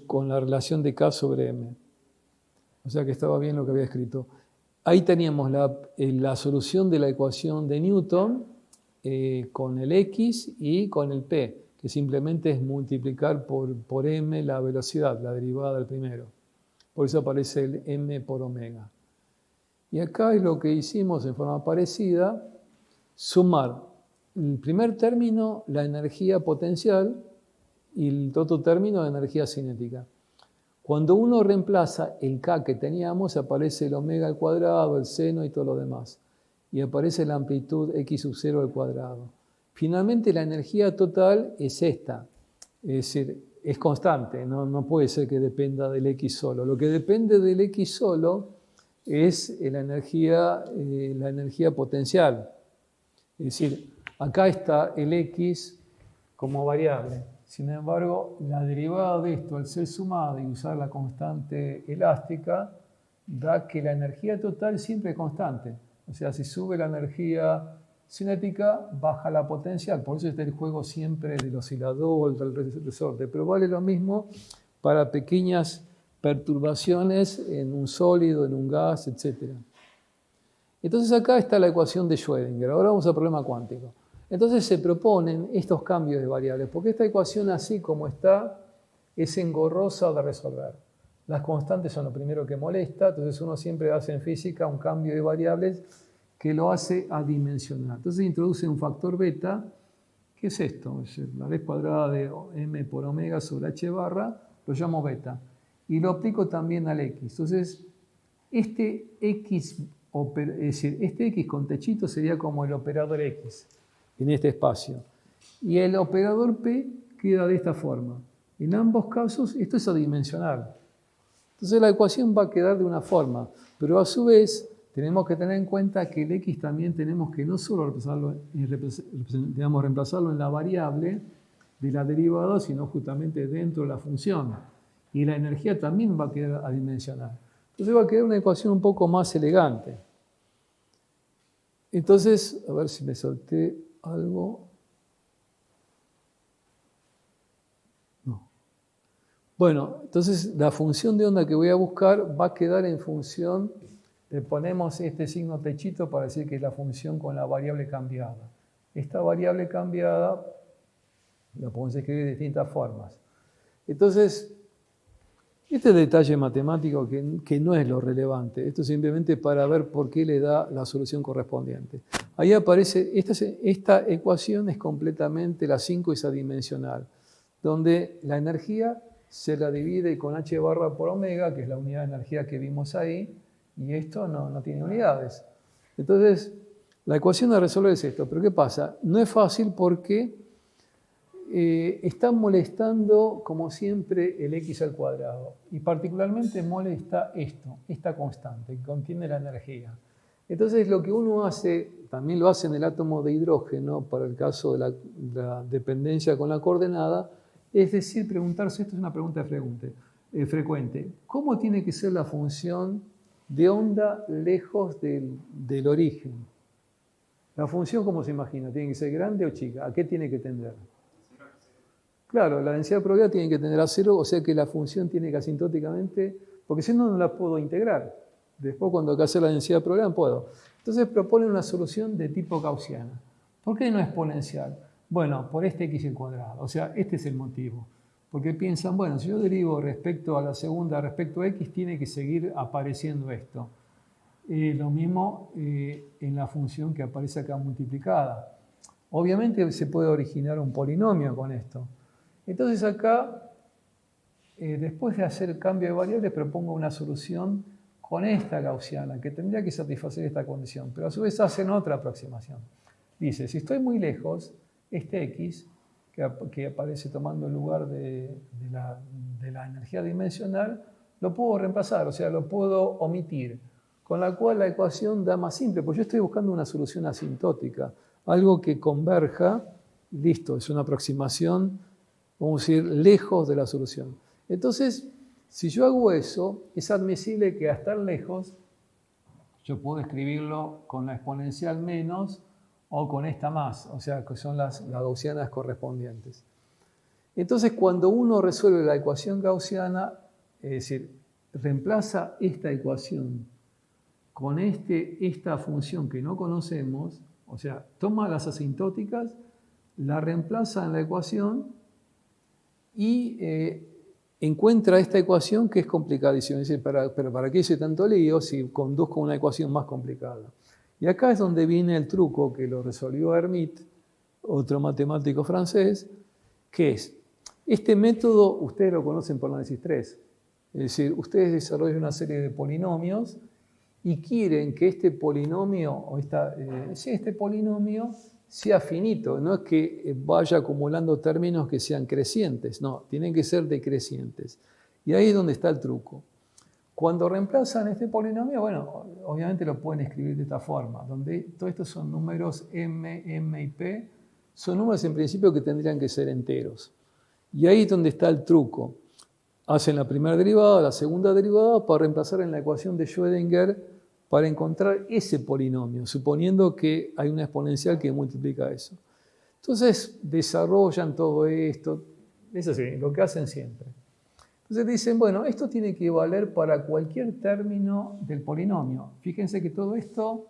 con la relación de K sobre M. O sea que estaba bien lo que había escrito. Ahí teníamos la solución de la ecuación de Newton con el X y con el P, que simplemente es multiplicar por M la velocidad, la derivada del primero. Por eso aparece el M por omega. Y acá es lo que hicimos en forma parecida, sumar el primer término, la energía potencial, y el otro término de energía cinética. Cuando uno reemplaza el K que teníamos, aparece el omega al cuadrado, el seno y todo lo demás. Y aparece la amplitud X sub 0 al cuadrado. Finalmente la energía total es esta. Es decir, es constante, no puede ser que dependa del X solo. Lo que depende del X solo es la energía potencial. Es decir, acá está el X como variable. Sin embargo, la derivada de esto, al ser sumada y usar la constante elástica, da que la energía total siempre es constante. O sea, si sube la energía cinética, baja la potencial. Por eso está el juego siempre del oscilador, del resorte. Pero vale lo mismo para pequeñas perturbaciones en un sólido, en un gas, etc. Entonces acá está la ecuación de Schrödinger. Ahora vamos al problema cuántico. Entonces se proponen estos cambios de variables, porque esta ecuación así como está es engorrosa de resolver. Las constantes son lo primero que molesta, entonces uno siempre hace en física un cambio de variables que lo hace adimensional. Entonces introduce un factor beta, ¿qué es esto? Es la raíz cuadrada de m por omega sobre h barra, lo llamo beta. Y lo aplico también al x. Entonces, este x, es decir, este x con techito sería como el operador x en este espacio. Y el operador p queda de esta forma. En ambos casos, esto es adimensional. Entonces la ecuación va a quedar de una forma, pero a su vez tenemos que tener en cuenta que el x también tenemos que no solo reemplazarlo en la variable de la derivada, sino justamente dentro de la función. Y la energía también va a quedar adimensional. Entonces va a quedar una ecuación un poco más elegante. Entonces, a ver si me solté algo. No. Bueno, entonces la función de onda que voy a buscar va a quedar en función, le ponemos este signo techito para decir que es la función con la variable cambiada. Esta variable cambiada la podemos escribir de distintas formas. Entonces, este detalle matemático que no es lo relevante, esto es simplemente para ver por qué le da la solución correspondiente. Ahí aparece, esta ecuación es completamente, la 5 es adimensional, donde la energía se la divide con h barra por omega, que es la unidad de energía que vimos ahí, y esto no tiene unidades. Entonces, la ecuación a resolver es esto, pero ¿qué pasa? No es fácil porque está molestando, como siempre, el x al cuadrado. Y particularmente molesta esto, esta constante, que contiene la energía. Entonces, lo que uno hace, también lo hace en el átomo de hidrógeno, para el caso de la dependencia con la coordenada, es decir, preguntarse, esto es una pregunta frecuente, ¿cómo tiene que ser la función de onda lejos del origen? La función, ¿cómo se imagina? ¿Tiene que ser grande o chica? ¿A qué tiene que tender? Claro, la densidad probabilidad tiene que tender a 0, o sea que la función tiene que asintóticamente, porque si no, no la puedo integrar. Después, cuando hay que hacer la densidad probabilidad, puedo. Entonces propone una solución de tipo gaussiana. ¿Por qué no exponencial? Bueno, por este x al cuadrado. O sea, este es el motivo. Porque piensan, bueno, si yo derivo respecto a la segunda, respecto a x, tiene que seguir apareciendo esto. Lo mismo en la función que aparece acá multiplicada. Obviamente se puede originar un polinomio con esto. Entonces acá, después de hacer el cambio de variables, propongo una solución con esta gaussiana, que tendría que satisfacer esta condición, pero a su vez hacen otra aproximación. Dice, si estoy muy lejos, este x, que aparece tomando el lugar de la energía dimensional, lo puedo reemplazar, o sea, lo puedo omitir, con la cual la ecuación da más simple, porque yo estoy buscando una solución asintótica, algo que converja, listo, es una aproximación, vamos a ir lejos de la solución. Entonces, si yo hago eso, es admisible que a estar lejos, yo puedo escribirlo con la exponencial menos o con esta más, o sea, que son las gaussianas correspondientes. Entonces, cuando uno resuelve la ecuación gaussiana, es decir, reemplaza esta ecuación con esta función que no conocemos, o sea, toma las asintóticas, la reemplaza en la ecuación y encuentra esta ecuación que es complicadísima. Dice, pero ¿para qué hice tanto lío si conduzco una ecuación más complicada? Y acá es donde viene el truco que lo resolvió Hermite, otro matemático francés, que es, este método ustedes lo conocen por análisis 3. Es decir, ustedes desarrollan una serie de polinomios y quieren que este polinomio, o este polinomio sea finito, no es que vaya acumulando términos que sean crecientes, no, tienen que ser decrecientes. Y ahí es donde está el truco. Cuando reemplazan este polinomio, bueno, obviamente lo pueden escribir de esta forma, donde todos estos son números m y p, son números en principio que tendrían que ser enteros. Y ahí es donde está el truco. Hacen la primera derivada, la segunda derivada, para reemplazar en la ecuación de Schrödinger para encontrar ese polinomio, suponiendo que hay una exponencial que multiplica eso. Entonces desarrollan todo esto, es así, lo que hacen siempre. Entonces dicen, bueno, esto tiene que valer para cualquier término del polinomio. Fíjense que todo esto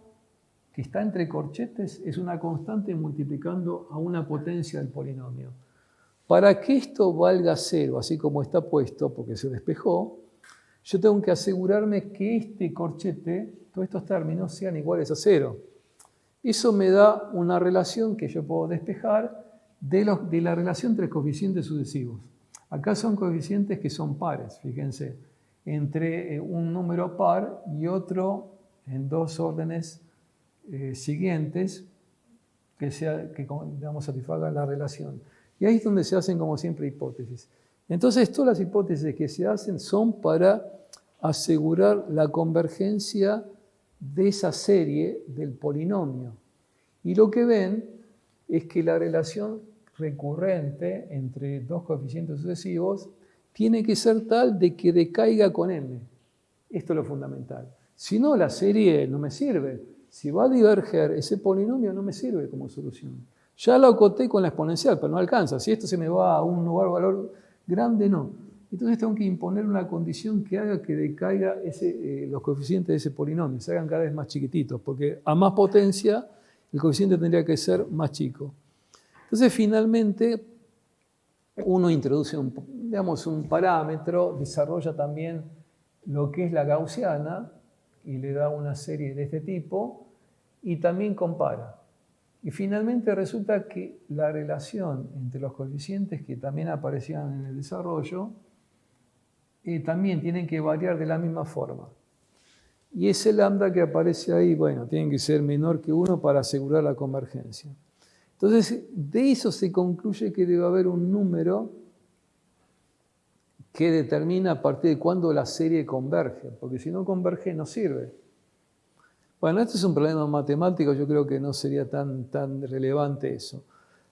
que está entre corchetes es una constante multiplicando a una potencia del polinomio. Para que esto valga 0, así como está puesto, porque se despejó, yo tengo que asegurarme que este corchete, todos estos términos, sean iguales a 0. Eso me da una relación que yo puedo despejar de la relación entre coeficientes sucesivos. Acá son coeficientes que son pares, fíjense, entre un número par y otro en dos órdenes siguientes que digamos, satisfagan la relación. Y ahí es donde se hacen, como siempre, hipótesis. Entonces, todas las hipótesis que se hacen son para asegurar la convergencia de esa serie del polinomio. Y lo que ven es que la relación recurrente entre dos coeficientes sucesivos tiene que ser tal de que decaiga con m. Esto es lo fundamental. Si no, la serie no me sirve. Si va a diverger ese polinomio, no me sirve como solución. Ya lo acoté con la exponencial, pero no alcanza. Si esto se me va a un lugar valor grande, no. Entonces tengo que imponer una condición que haga que decaiga los coeficientes de ese polinomio, se hagan cada vez más chiquititos, porque a más potencia el coeficiente tendría que ser más chico. Entonces finalmente uno introduce un parámetro, desarrolla también lo que es la gaussiana y le da una serie de este tipo y también compara. Y finalmente resulta que la relación entre los coeficientes que también aparecían en el desarrollo también tienen que variar de la misma forma. Y ese lambda que aparece ahí, bueno, tiene que ser menor que 1 para asegurar la convergencia. Entonces, de eso se concluye que debe haber un número que determina a partir de cuándo la serie converge, porque si no converge no sirve. Bueno, este es un problema matemático, yo creo que no sería tan relevante eso.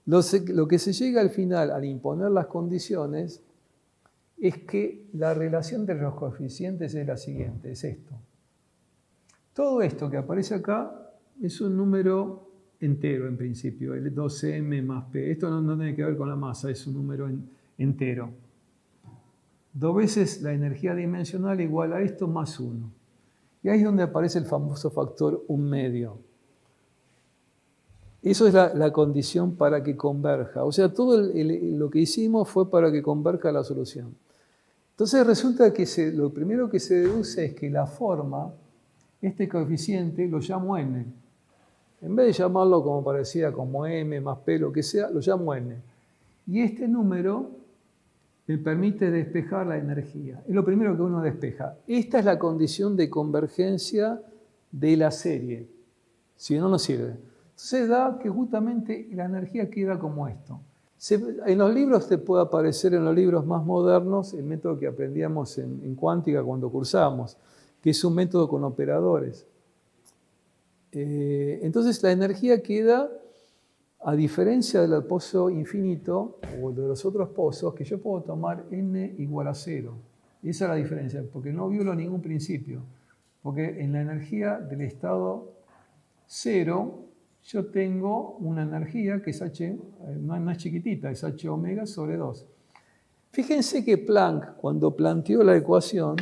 Lo que se llega al final, al imponer las condiciones, es que la relación entre los coeficientes es la siguiente, es esto. Todo esto que aparece acá es un número entero en principio, el 12m más p. Esto no tiene que ver con la masa, es un número entero. 2 veces la energía dimensional igual a esto más 1. Y ahí es donde aparece el famoso factor 1/2. Eso es la condición para que converja. O sea, todo lo que hicimos fue para que converja la solución. Entonces resulta que lo primero que se deduce es que la forma, este coeficiente, lo llamo n. En vez de llamarlo como parecía, como m más p, lo que sea, lo llamo n. Y este número me permite despejar la energía. Es lo primero que uno despeja. Esta es la condición de convergencia de la serie. Si no, no sirve. Entonces da que justamente la energía queda como esto. En los libros te puede aparecer, en los libros más modernos, el método que aprendíamos en cuántica cuando cursábamos, que es un método con operadores. Entonces la energía queda, a diferencia del pozo infinito o de los otros pozos, que yo puedo tomar n igual a 0. Y esa es la diferencia, porque no violo ningún principio. Porque en la energía del estado 0, yo tengo una energía que es h, no es chiquitita, es h omega sobre 2. Fíjense que Planck, cuando planteó la ecuación,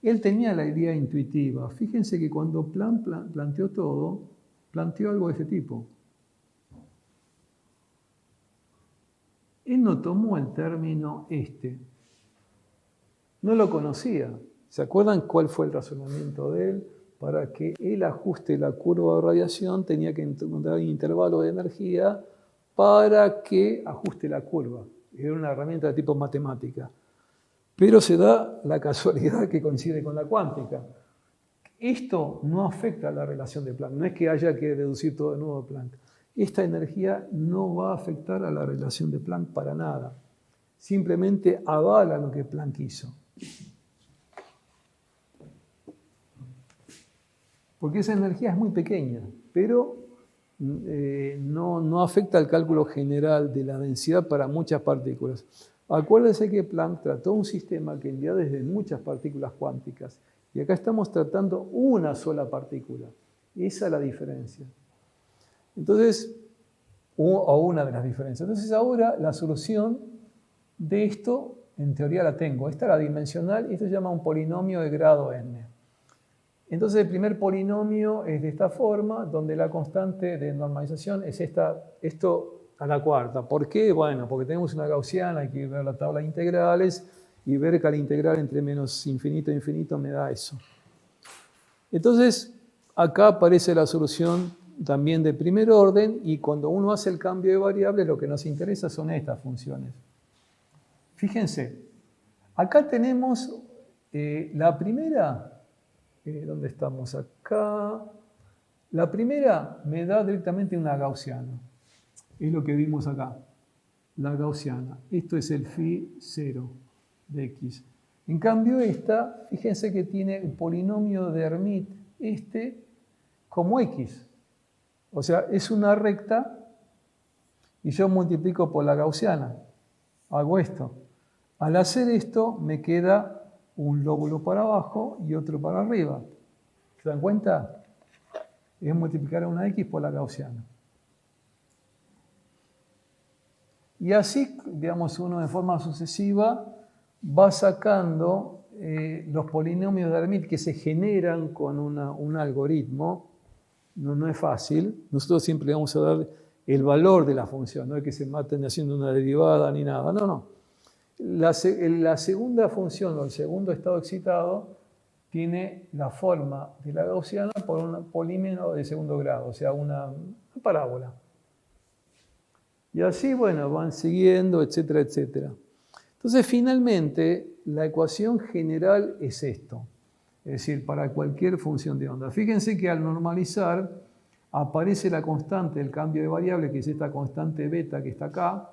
él tenía la idea intuitiva. Fíjense que cuando Planck planteó todo, planteó algo de este tipo. Él no tomó el término este. No lo conocía. ¿Se acuerdan cuál fue el razonamiento de él? Para que él ajuste la curva de radiación, tenía que encontrar un intervalo de energía para que ajuste la curva. Era una herramienta de tipo matemática. Pero se da la casualidad que coincide con la cuántica. Esto no afecta a la relación de Planck. No es que haya que deducir todo de nuevo de Planck. Esta energía no va a afectar a la relación de Planck para nada. Simplemente avala lo que Planck hizo. Porque esa energía es muy pequeña, pero no afecta al cálculo general de la densidad para muchas partículas. Acuérdense que Planck trató un sistema que envía desde muchas partículas cuánticas. Y acá estamos tratando una sola partícula. Esa es la diferencia. Entonces, o una de las diferencias. Entonces ahora la solución de esto, en teoría la tengo. Esta es la dimensional y esto se llama un polinomio de grado n. Entonces el primer polinomio es de esta forma, donde la constante de normalización es esto a la cuarta. ¿Por qué? Bueno, porque tenemos una gaussiana, hay que ver la tabla de integrales, y ver que al integrar entre menos infinito e infinito me da eso. Entonces, acá aparece la solución también de primer orden, y cuando uno hace el cambio de variables, lo que nos interesa son estas funciones. Fíjense, acá tenemos la primera, ¿dónde estamos acá? La primera me da directamente una gaussiana, es lo que vimos acá, la gaussiana. Esto es el phi 0 de x. En cambio esta, fíjense que tiene el polinomio de Hermite, como x. O sea, es una recta y yo multiplico por la gaussiana. Hago esto. Al hacer esto me queda un lóbulo para abajo y otro para arriba. ¿Se dan cuenta? Es multiplicar a una x por la gaussiana. Y así, digamos, uno de forma sucesiva va sacando los polinomios de Hermite que se generan con un algoritmo. No es fácil. Nosotros siempre le vamos a dar el valor de la función, no es que se maten haciendo una derivada ni nada. No. La segunda función o el segundo estado excitado tiene la forma de la gaussiana por un polímero de segundo grado, o sea, una parábola. Y así, bueno, van siguiendo, etcétera, etcétera. Entonces, finalmente, la ecuación general es esto. Es decir, para cualquier función de onda. Fíjense que al normalizar aparece la constante del cambio de variable, que es esta constante beta que está acá.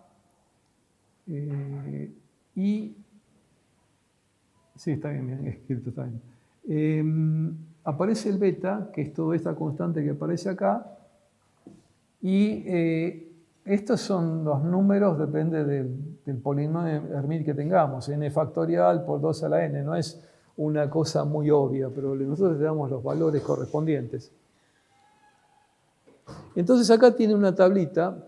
Sí, está bien escrito, está bien. Aparece el beta, que es toda esta constante que aparece acá. Y estos son los números, depende del polinomio de Hermite que tengamos. N factorial por 2 a la n, no es una cosa muy obvia, pero nosotros le damos los valores correspondientes. Entonces acá tiene una tablita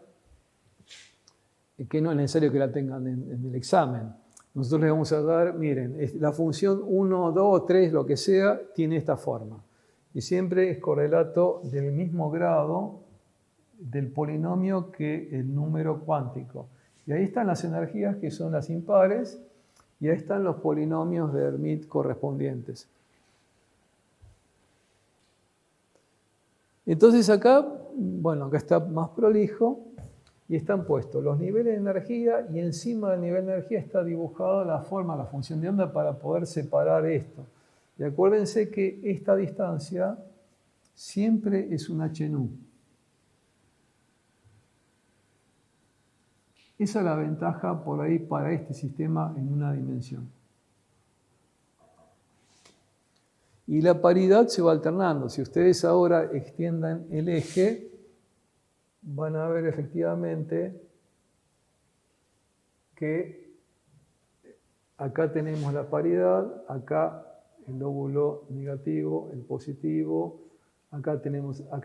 que no es necesario que la tengan en el examen. Nosotros le vamos a dar, miren, la función 1, 2, 3, lo que sea, tiene esta forma. Y siempre es correlato del mismo grado del polinomio que el número cuántico. Y ahí están las energías que son las impares, y ahí están los polinomios de Hermite correspondientes. Entonces acá, bueno, acá está más prolijo y están puestos los niveles de energía, y encima del nivel de energía está dibujada la forma, la función de onda para poder separar esto. Y acuérdense que esta distancia siempre es un h nu. Esa es la ventaja por ahí para este sistema en una dimensión. Y la paridad se va alternando. Si ustedes ahora extiendan el eje, van a ver efectivamente que acá tenemos la paridad, acá el lóbulo negativo, el positivo, acá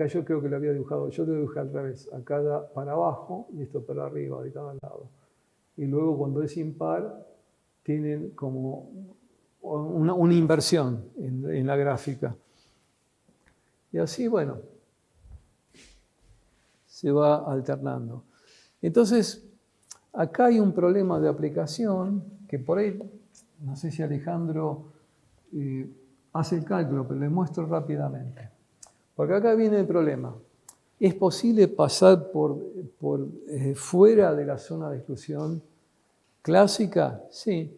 yo creo que lo había dibujado, yo lo dibujé al revés, acá da para abajo y esto para arriba de cada lado. Y luego cuando es impar, tienen como una inversión en la gráfica. Y así, bueno, se va alternando. Entonces, acá hay un problema de aplicación que por ahí, no sé si Alejandro hace el cálculo, pero le muestro rápidamente. Porque acá viene el problema. ¿Es posible pasar por fuera de la zona de exclusión clásica? Sí,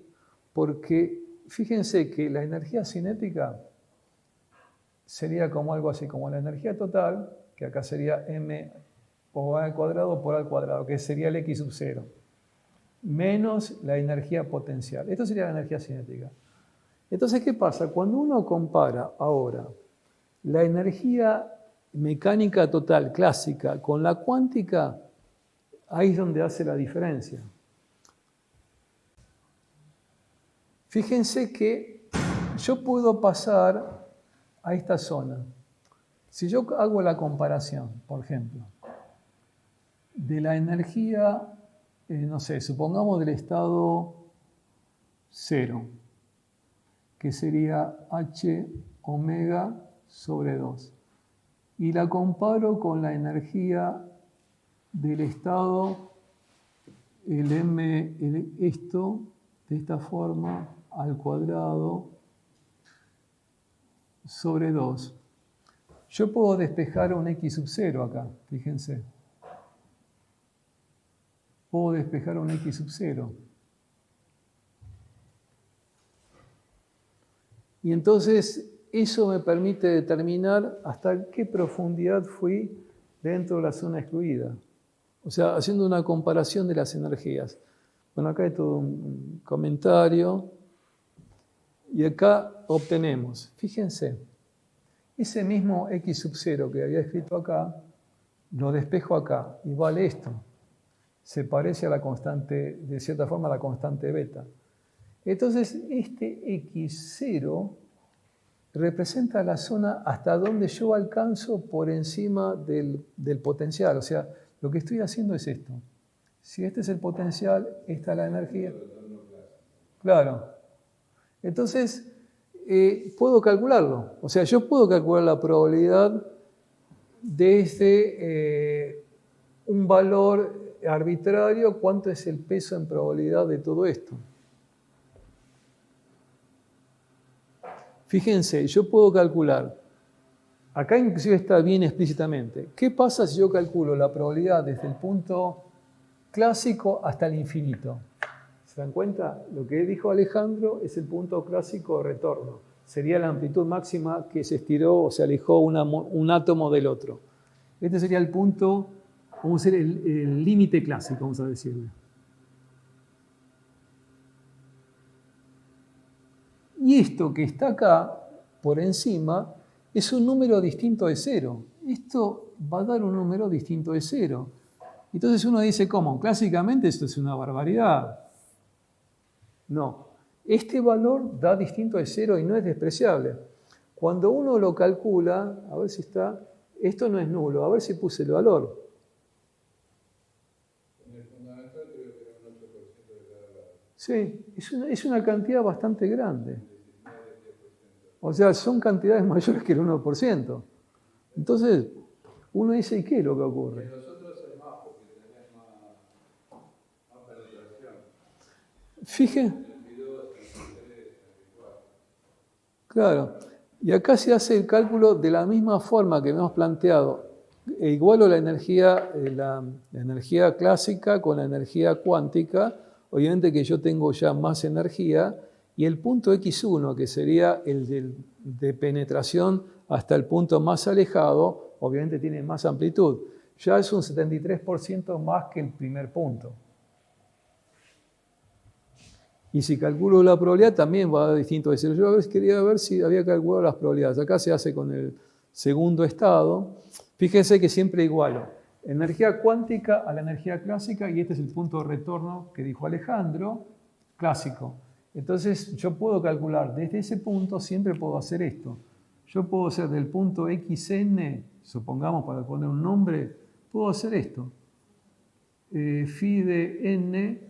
porque fíjense que la energía cinética sería como algo así, como la energía total, que acá sería m o a al cuadrado por a al cuadrado, que sería el x sub 0, menos la energía potencial. Esto sería la energía cinética. Entonces, ¿qué pasa? Cuando uno compara ahora la energía mecánica total clásica con la cuántica, ahí es donde hace la diferencia. Fíjense que yo puedo pasar a esta zona. Si yo hago la comparación, por ejemplo, de la energía, no sé, supongamos del estado 0, que sería h omega sobre 2. Y la comparo con la energía del estado, esto de esta forma al cuadrado sobre 2. Yo puedo despejar un x sub 0 acá, fíjense. Puedo despejar un x sub 0. Y entonces eso me permite determinar hasta qué profundidad fui dentro de la zona excluida. O sea, haciendo una comparación de las energías. Bueno, acá hay todo un comentario. Y acá obtenemos, fíjense, ese mismo x sub 0 que había escrito acá, lo despejo acá y vale esto. Se parece a la constante, de cierta forma, a la constante beta. Entonces, este x0 representa la zona hasta donde yo alcanzo por encima del potencial. O sea, lo que estoy haciendo es esto. Si este es el potencial, esta es la energía. Claro. Entonces, puedo calcularlo. O sea, yo puedo calcular la probabilidad desde un valor arbitrario, cuánto es el peso en probabilidad de todo esto. Fíjense, yo puedo calcular, acá inclusive está bien explícitamente, ¿qué pasa si yo calculo la probabilidad desde el punto clásico hasta el infinito? ¿Se dan cuenta? Lo que dijo Alejandro es el punto clásico de retorno. Sería la amplitud máxima que se estiró o se alejó un átomo del otro. Este sería el punto, vamos a decir, el límite clásico, vamos a decirle. Y esto que está acá, por encima, es un número distinto de 0. Esto va a dar un número distinto de 0. Entonces uno dice, ¿cómo? Clásicamente esto es una barbaridad. No. Este valor da distinto de 0 y no es despreciable. Cuando uno lo calcula, a ver si está, esto no es nulo, a ver si puse el valor. En el fundamental creo que era un 8% de cada lado. Sí, es una cantidad bastante grande. O sea, son cantidades mayores que el 1%. Entonces, uno dice, ¿y qué es lo que ocurre? En los otros es más porque tenés más penetración. Fíjense. 32, 33, 34. Claro. Y acá se hace el cálculo de la misma forma que hemos planteado. Igualo la energía clásica con la energía cuántica. Obviamente que yo tengo ya más energía. Y el punto x1, que sería el de penetración hasta el punto más alejado, obviamente tiene más amplitud. Ya es un 73% más que el primer punto. Y si calculo la probabilidad, también va a dar distinto de 0. Yo quería ver si había calculado las probabilidades. Acá se hace con el segundo estado. Fíjense que siempre igualo energía cuántica a la energía clásica, y este es el punto de retorno que dijo Alejandro, clásico. Entonces yo puedo calcular desde ese punto, siempre puedo hacer esto. Yo puedo hacer del punto xn, supongamos para poner un nombre, puedo hacer esto. Phi de n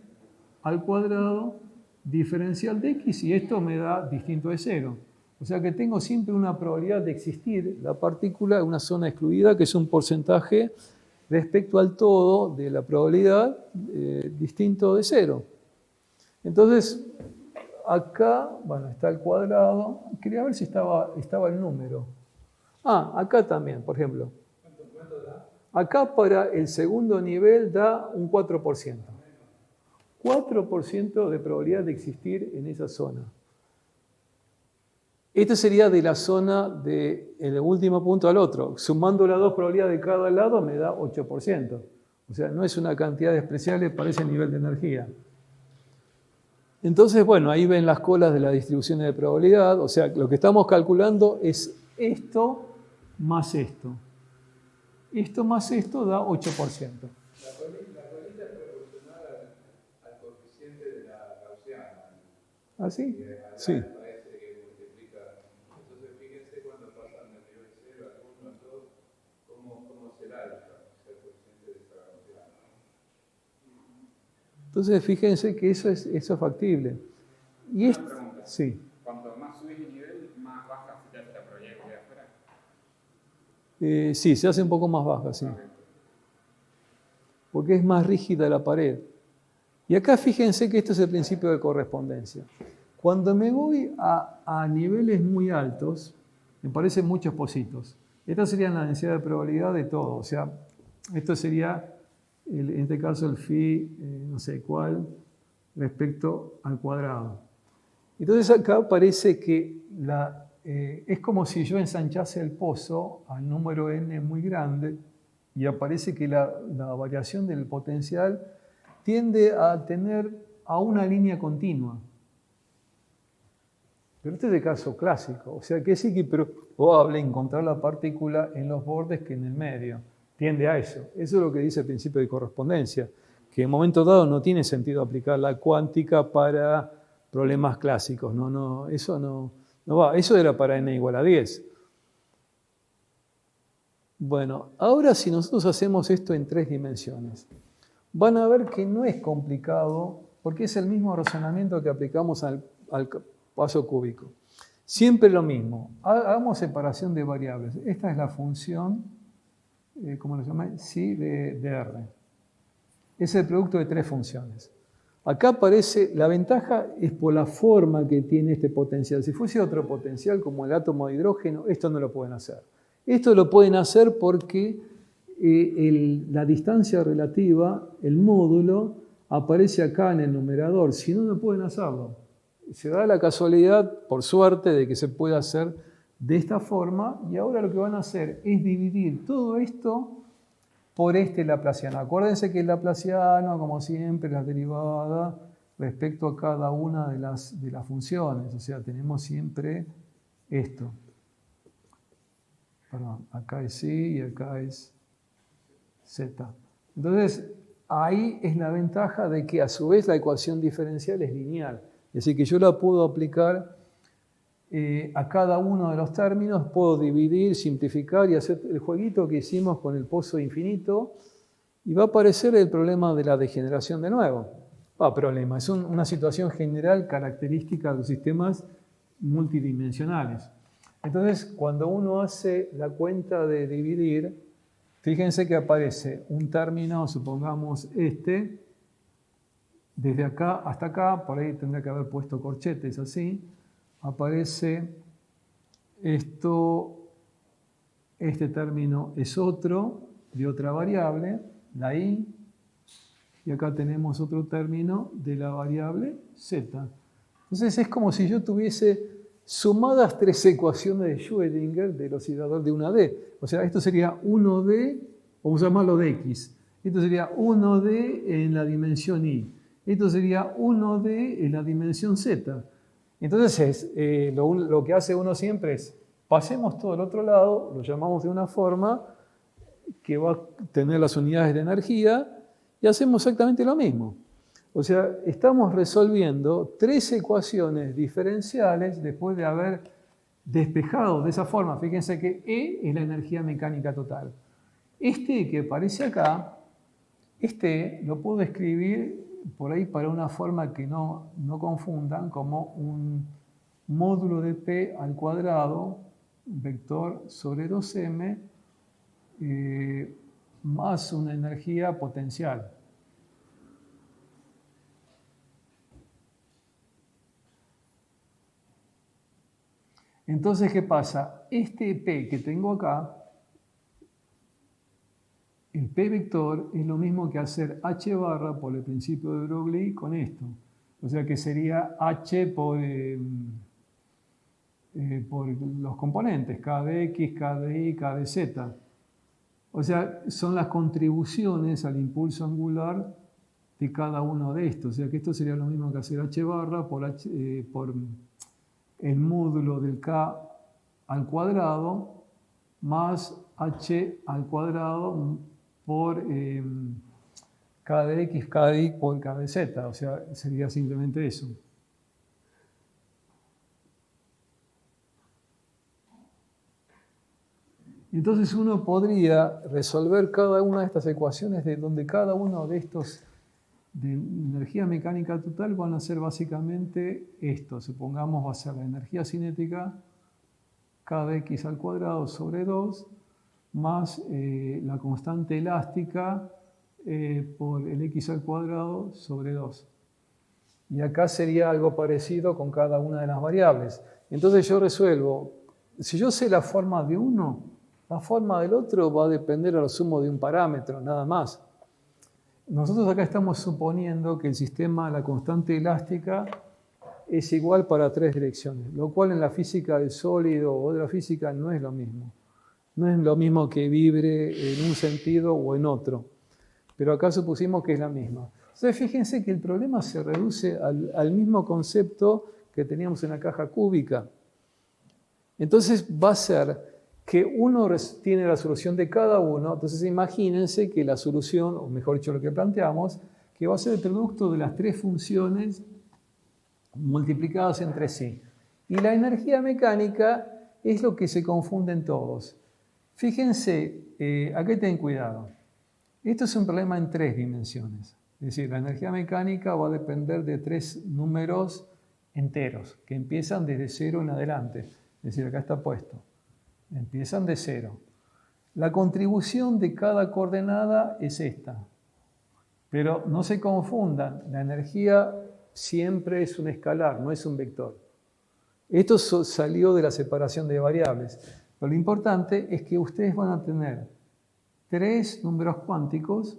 al cuadrado diferencial de x, y esto me da distinto de 0. O sea que tengo siempre una probabilidad de existir la partícula en una zona excluida, que es un porcentaje respecto al todo de la probabilidad distinto de 0. Entonces, acá, bueno, está el cuadrado. Quería ver si estaba el número. Acá también, por ejemplo. ¿Cuánto da? Acá para el segundo nivel da un 4%. 4% de probabilidad de existir en esa zona. Esto sería de la zona del último punto al otro. Sumando las dos probabilidades de cada lado me da 8%. O sea, no es una cantidad despreciable para ese nivel de energía. Entonces, bueno, ahí ven las colas de las distribuciones de probabilidad. O sea, lo que estamos calculando es esto más esto. Esto más esto da 8%. La colita es proporcional al coeficiente de la gaussiana. ¿Ah, sí? Sí. Parece que multiplica. Entonces, fíjense cuando pasan del nivel 0 al 1 a todo, cómo se larga el coeficiente de esa gaussiana. Entonces, fíjense que eso es factible. Y Una pregunta. sí. Cuanto más subís de nivel, más baja se te hace la probabilidad que quede afuera. Sí, se hace un poco más baja, sí. Porque es más rígida la pared. Y acá fíjense que esto es el principio de correspondencia. Cuando me voy a niveles muy altos, me parecen muchos positos. Esta sería la densidad de probabilidad de todo. O sea, esto sería, en este caso, el phi, no sé cuál, respecto al cuadrado. Entonces acá parece que es como si yo ensanchase el pozo al número n muy grande y aparece que la variación del potencial tiende a tener a una línea continua. Pero este es el caso clásico, o sea que sí que es probable encontrar la partícula en los bordes que en el medio. Tiende a eso. Eso es lo que dice el principio de correspondencia, que en un momento dado no tiene sentido aplicar la cuántica para problemas clásicos. Eso no va. Eso era para n igual a 10. Bueno, ahora si nosotros hacemos esto en 3 dimensiones, van a ver que no es complicado, porque es el mismo razonamiento que aplicamos al paso cúbico. Siempre lo mismo. Hagamos separación de variables. Esta es la función, ¿cómo lo llamáis? Sí, de R. Es el producto de 3 funciones. Acá aparece, la ventaja es por la forma que tiene este potencial. Si fuese otro potencial, como el átomo de hidrógeno, esto no lo pueden hacer. Esto lo pueden hacer porque la distancia relativa, el módulo, aparece acá en el numerador. Si no, no pueden hacerlo. Se da la casualidad, por suerte, de que se puede hacer de esta forma, y ahora lo que van a hacer es dividir todo esto por este laplaciano. Acuérdense que el laplaciano, como siempre, la derivada respecto a cada una de las funciones. O sea, tenemos siempre esto. Perdón, acá es sí y acá es z. Entonces, ahí es la ventaja de que a su vez la ecuación diferencial es lineal. Es decir, que yo la puedo aplicar a cada uno de los términos, puedo dividir, simplificar y hacer el jueguito que hicimos con el pozo infinito, y va a aparecer el problema de la degeneración de nuevo. Problema, es una situación general característica de los sistemas multidimensionales. Entonces, cuando uno hace la cuenta de dividir, fíjense que aparece un término, supongamos este, desde acá hasta acá, por ahí tendría que haber puesto corchetes así, aparece esto, este término es otro, de otra variable, la i, y acá tenemos otro término de la variable z. Entonces es como si yo tuviese sumadas 3 ecuaciones de Schrödinger del oscilador de una D. O sea, esto sería 1D, vamos a llamarlo de x. Esto sería 1D en la dimensión y. Esto sería 1D en la dimensión z. Entonces, lo que hace uno siempre es, pasemos todo al otro lado, lo llamamos de una forma que va a tener las unidades de energía y hacemos exactamente lo mismo. O sea, estamos resolviendo 3 ecuaciones diferenciales después de haber despejado de esa forma. Fíjense que E es la energía mecánica total. Este que aparece acá, este lo puedo escribir por ahí para una forma que no confundan, como un módulo de P al cuadrado, vector sobre 2m, más una energía potencial. Entonces, ¿qué pasa? Este P que tengo acá, el P vector es lo mismo que hacer H barra por el principio de Broglie con esto. O sea que sería H por los componentes, K de X, K de Y, K de Z. O sea, son las contribuciones al impulso angular de cada uno de estos. O sea que esto sería lo mismo que hacer H barra por el módulo del K al cuadrado más H al cuadrado por K de X, K de Y por K de Z. O sea, sería simplemente eso. Entonces uno podría resolver cada una de estas ecuaciones de donde cada uno de estos de energía mecánica total van a ser básicamente esto. Supongamos va a ser la energía cinética K de X al cuadrado sobre 2 más la constante elástica por el x al cuadrado sobre 2. Y acá sería algo parecido con cada una de las variables. Entonces yo resuelvo, si yo sé la forma de uno, la forma del otro va a depender a lo sumo de un parámetro, nada más. Nosotros acá estamos suponiendo que el sistema, la constante elástica, es igual para 3 direcciones, lo cual en la física del sólido o de la física no es lo mismo. No es lo mismo que vibre en un sentido o en otro, pero acá supusimos que es la misma. Entonces fíjense que el problema se reduce al mismo concepto que teníamos en la caja cúbica. Entonces va a ser que uno tiene la solución de cada uno, entonces imagínense que la solución, o mejor dicho lo que planteamos, que va a ser el producto de las 3 funciones multiplicadas entre sí. Y la energía mecánica es lo que se confunden todos. Fíjense, aquí ten cuidado. Esto es un problema en 3 dimensiones. Es decir, la energía mecánica va a depender de 3 números enteros, que empiezan desde 0 en adelante. Es decir, acá está puesto. Empiezan de 0. La contribución de cada coordenada es esta. Pero no se confundan, la energía siempre es un escalar, no es un vector. Esto salió de la separación de variables. Pero lo importante es que ustedes van a tener 3 números cuánticos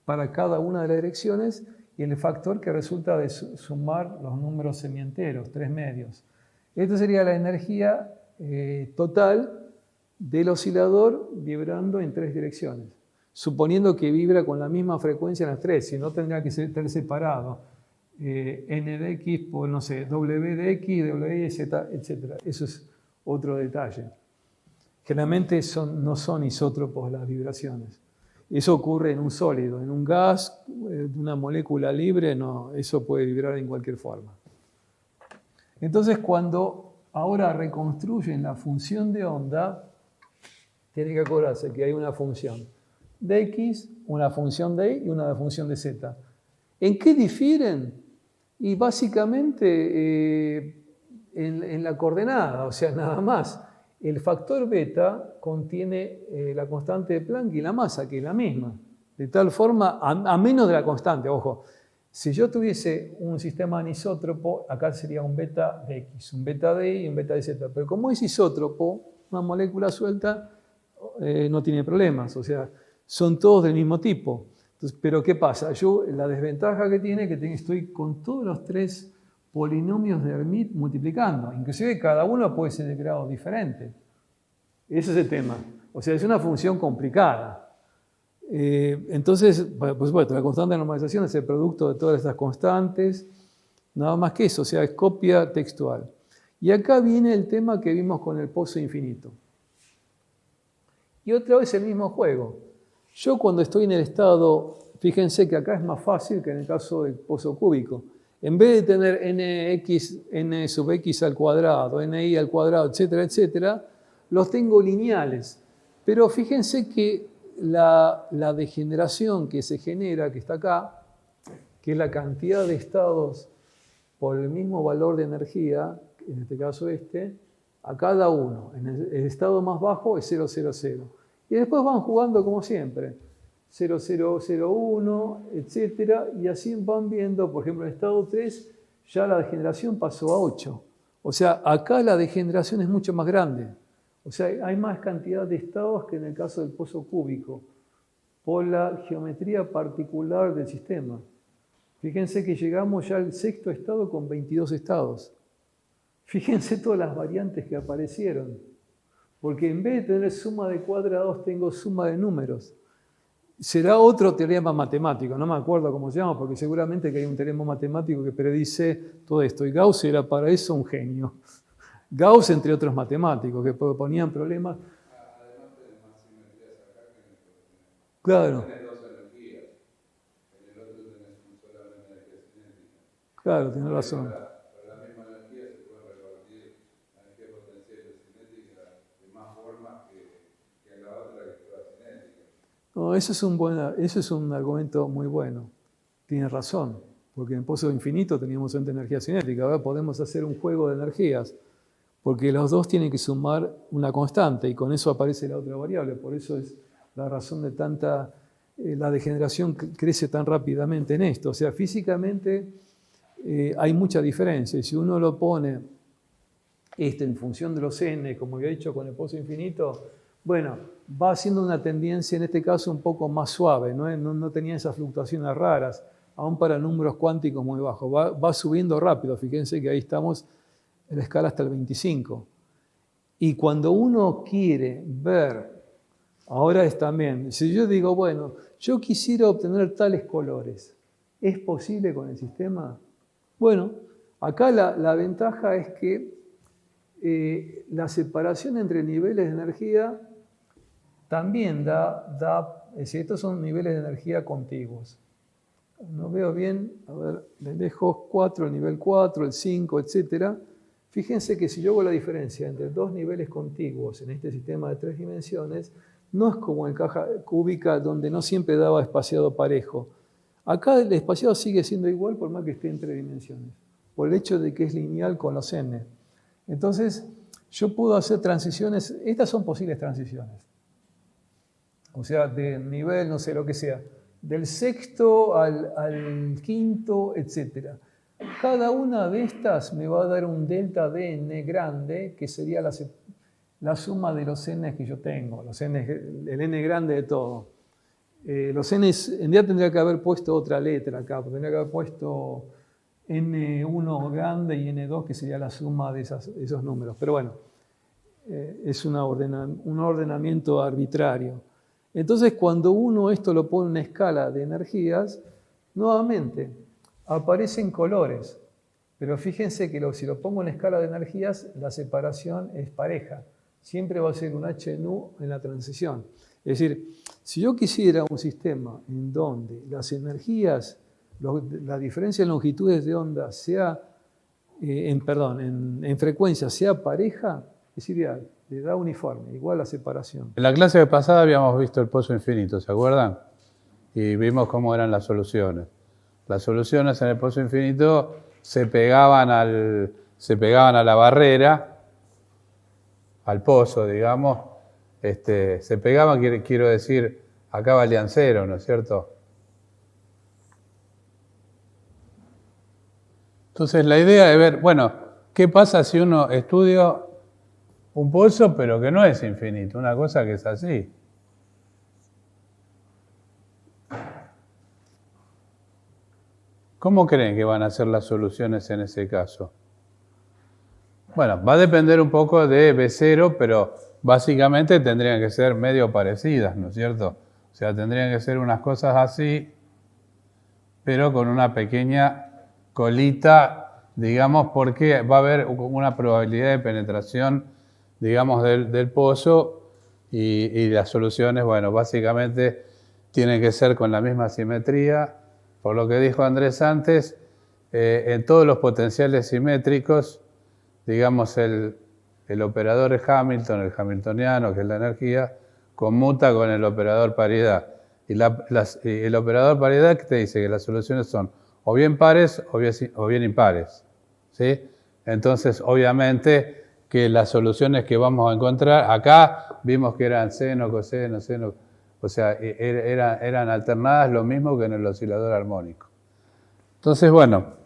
para cada una de las direcciones y el factor que resulta de sumar los números semienteros, 3 medios. Esta sería la energía total del oscilador vibrando en 3 direcciones, suponiendo que vibra con la misma frecuencia en las 3, si no tendría que estar separado. N de X por, no sé, W de X, W de Z, etc. Eso es otro detalle. Generalmente no son isótropos las vibraciones. Eso ocurre en un sólido. En un gas, una molécula libre, no, eso puede vibrar en cualquier forma. Entonces, cuando ahora reconstruyen la función de onda, tienen que acordarse que hay una función de X, una función de Y y una función de Z. ¿En qué difieren? Y básicamente en la coordenada, o sea, nada más. El factor beta contiene la constante de Planck y la masa, que es la misma. De tal forma, a menos de la constante, ojo, si yo tuviese un sistema anisótropo, acá sería un beta de X, un beta de Y y un beta de Z. Pero como es isótropo, una molécula suelta no tiene problemas, o sea, son todos del mismo tipo. Entonces, pero ¿qué pasa? La desventaja que tiene es que estoy con todos los 3 polinomios de Hermite multiplicando. Inclusive cada uno puede ser de grado diferente. Ese es el tema. O sea, es una función complicada. Entonces, por supuesto, la constante de normalización es el producto de todas estas constantes. Nada más que eso, o sea, es copia textual. Y acá viene el tema que vimos con el pozo infinito. Y otra vez el mismo juego. Yo cuando estoy en el estado, fíjense que acá es más fácil que en el caso del pozo cúbico. En vez de tener n sub x al cuadrado, ni al cuadrado, etcétera, etcétera, los tengo lineales. Pero fíjense que la degeneración que se genera, que está acá, que es la cantidad de estados por el mismo valor de energía, en este caso a cada uno. En el estado más bajo es 0, 0, 0. Y después van jugando como siempre. 0, 0, 0, 1, etc. Y así van viendo, por ejemplo, en estado 3 ya la degeneración pasó a 8. O sea, acá la degeneración es mucho más grande. O sea, hay más cantidad de estados que en el caso del pozo cúbico, por la geometría particular del sistema. Fíjense que llegamos ya al 6º estado con 22 estados. Fíjense todas las variantes que aparecieron. Porque en vez de tener suma de cuadrados, tengo suma de números. Será otro teorema matemático, no me acuerdo cómo se llama, porque seguramente que hay un teorema matemático que predice todo esto. Y Gauss era para eso un genio. Gauss, entre otros matemáticos, que proponían problemas. Además tenés más simetrías acá que en el otro. Claro. Tenés 2 energías. En el otro tenés solamente energía cinética. Claro, tenés razón. Para la misma energía se puede repartir la energía potencial y cinética de más formas que en la otra que toda cinética. No, eso es un argumento muy bueno. Tiene razón, porque en el pozo infinito teníamos solamente energía cinética. Ahora podemos hacer un juego de energías, porque los dos tienen que sumar una constante y con eso aparece la otra variable. Por eso es la razón de tanta la degeneración crece tan rápidamente en esto. O sea, físicamente hay mucha diferencia. Y si uno lo pone en función de los n, como había dicho con el pozo infinito, bueno, va haciendo una tendencia en este caso un poco más suave, no tenía esas fluctuaciones raras, aún para números cuánticos muy bajos. Va subiendo rápido, fíjense que ahí estamos en la escala hasta el 25. Y cuando uno quiere ver, ahora es también, si yo digo, bueno, yo quisiera obtener tales colores, ¿es posible con el sistema? Bueno, acá la ventaja es que la separación entre niveles de energía también es decir, estos son niveles de energía contiguos. No veo bien, a ver, de lejos 4, el nivel 4, el 5, etc. Fíjense que si yo hago la diferencia entre dos niveles contiguos en este sistema de 3 dimensiones, no es como en caja cúbica donde no siempre daba espaciado parejo. Acá el espaciado sigue siendo igual por más que esté en 3 dimensiones, por el hecho de que es lineal con los n. Entonces, yo puedo hacer transiciones, estas son posibles transiciones. O sea, de nivel, no sé, lo que sea, del sexto al quinto, etc. Cada una de estas me va a dar un delta de n grande, que sería la suma de los n que yo tengo, el n grande de todo. Los n, en realidad tendría que haber puesto otra letra acá, tendría que haber puesto N1 grande y N2, que sería la suma de esos números. Pero bueno, es un ordenamiento arbitrario. Entonces, cuando uno esto lo pone en una escala de energías, nuevamente aparecen colores. Pero fíjense que si lo pongo en escala de energías, la separación es pareja. Siempre va a ser un h nu en la transición. Es decir, si yo quisiera un sistema en donde las energías, la diferencia en longitudes de onda sea, en frecuencia sea pareja, es ideal, le da uniforme, igual la separación. En la clase pasada habíamos visto el pozo infinito, ¿se acuerdan? Y vimos cómo eran las soluciones. Las soluciones en el pozo infinito se pegaban a la barrera, al pozo, digamos. Se pegaban, quiero decir, acá valían 0, ¿no es cierto? Entonces la idea de ver, bueno, ¿qué pasa si uno estudia un pozo pero que no es infinito? Una cosa que es así. ¿Cómo creen que van a ser las soluciones en ese caso? Bueno, va a depender un poco de B0, pero básicamente tendrían que ser medio parecidas, ¿no es cierto? O sea, tendrían que ser unas cosas así, pero con una pequeña colita, digamos, porque va a haber una probabilidad de penetración, digamos, del pozo y las soluciones, bueno, básicamente tienen que ser con la misma simetría. Por lo que dijo Andrés antes, en todos los potenciales simétricos, digamos, el operador Hamilton, el hamiltoniano, que es la energía, conmuta con el operador paridad. Y el operador paridad que te dice que las soluciones son o bien pares o bien impares, ¿sí? Entonces, obviamente, que las soluciones que vamos a encontrar, acá vimos que eran seno, coseno, seno, o sea, eran alternadas, lo mismo que en el oscilador armónico. Entonces, bueno,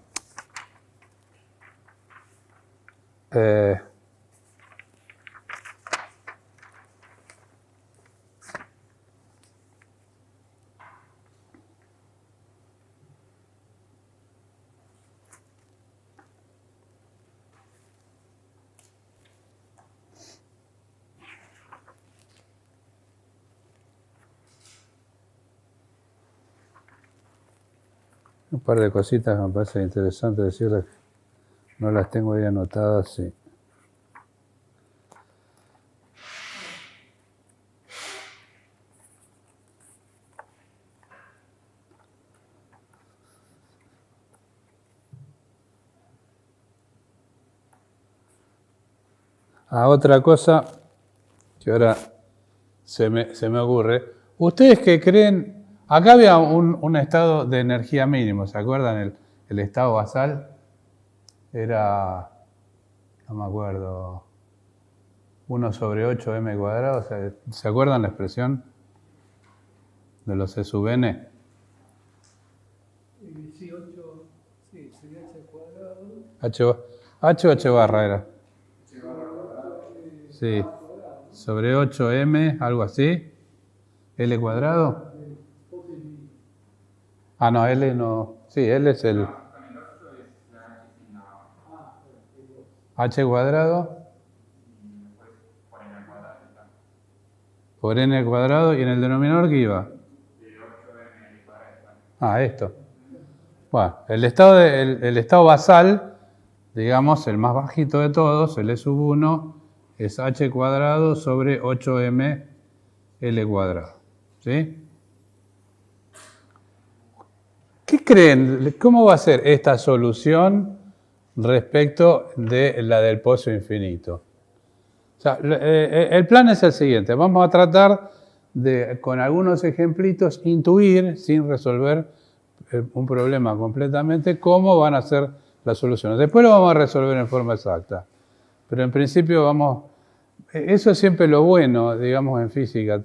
un par de cositas me parece interesante decirles, no las tengo ahí anotadas, sí. Otra cosa que ahora se me ocurre. ¿Ustedes qué creen? Acá había un estado de energía mínimo, ¿se acuerdan? El estado basal era, no me acuerdo, 1/8 m². ¿Se acuerdan la expresión? de los E sub n. Sí, 8, sí, sería h cuadrado. H o H barra era. Sí, sobre 8m, algo así. L cuadrado. Ah, no, L no. Sí, L es el H cuadrado por n al cuadrado, y en el denominador ¿qué iba? Ah, esto. Bueno, el estado basal, digamos, el más bajito de todos, el E sub 1, es H cuadrado sobre 8m L cuadrado. ¿Sí? ¿Qué creen? ¿Cómo va a ser esta solución respecto de la del pozo infinito? O sea, el plan es el siguiente. Vamos a tratar de, con algunos ejemplitos, intuir, sin resolver un problema completamente, cómo van a ser las soluciones. Después lo vamos a resolver en forma exacta. Pero en principio vamos... Eso es siempre lo bueno, digamos, en física.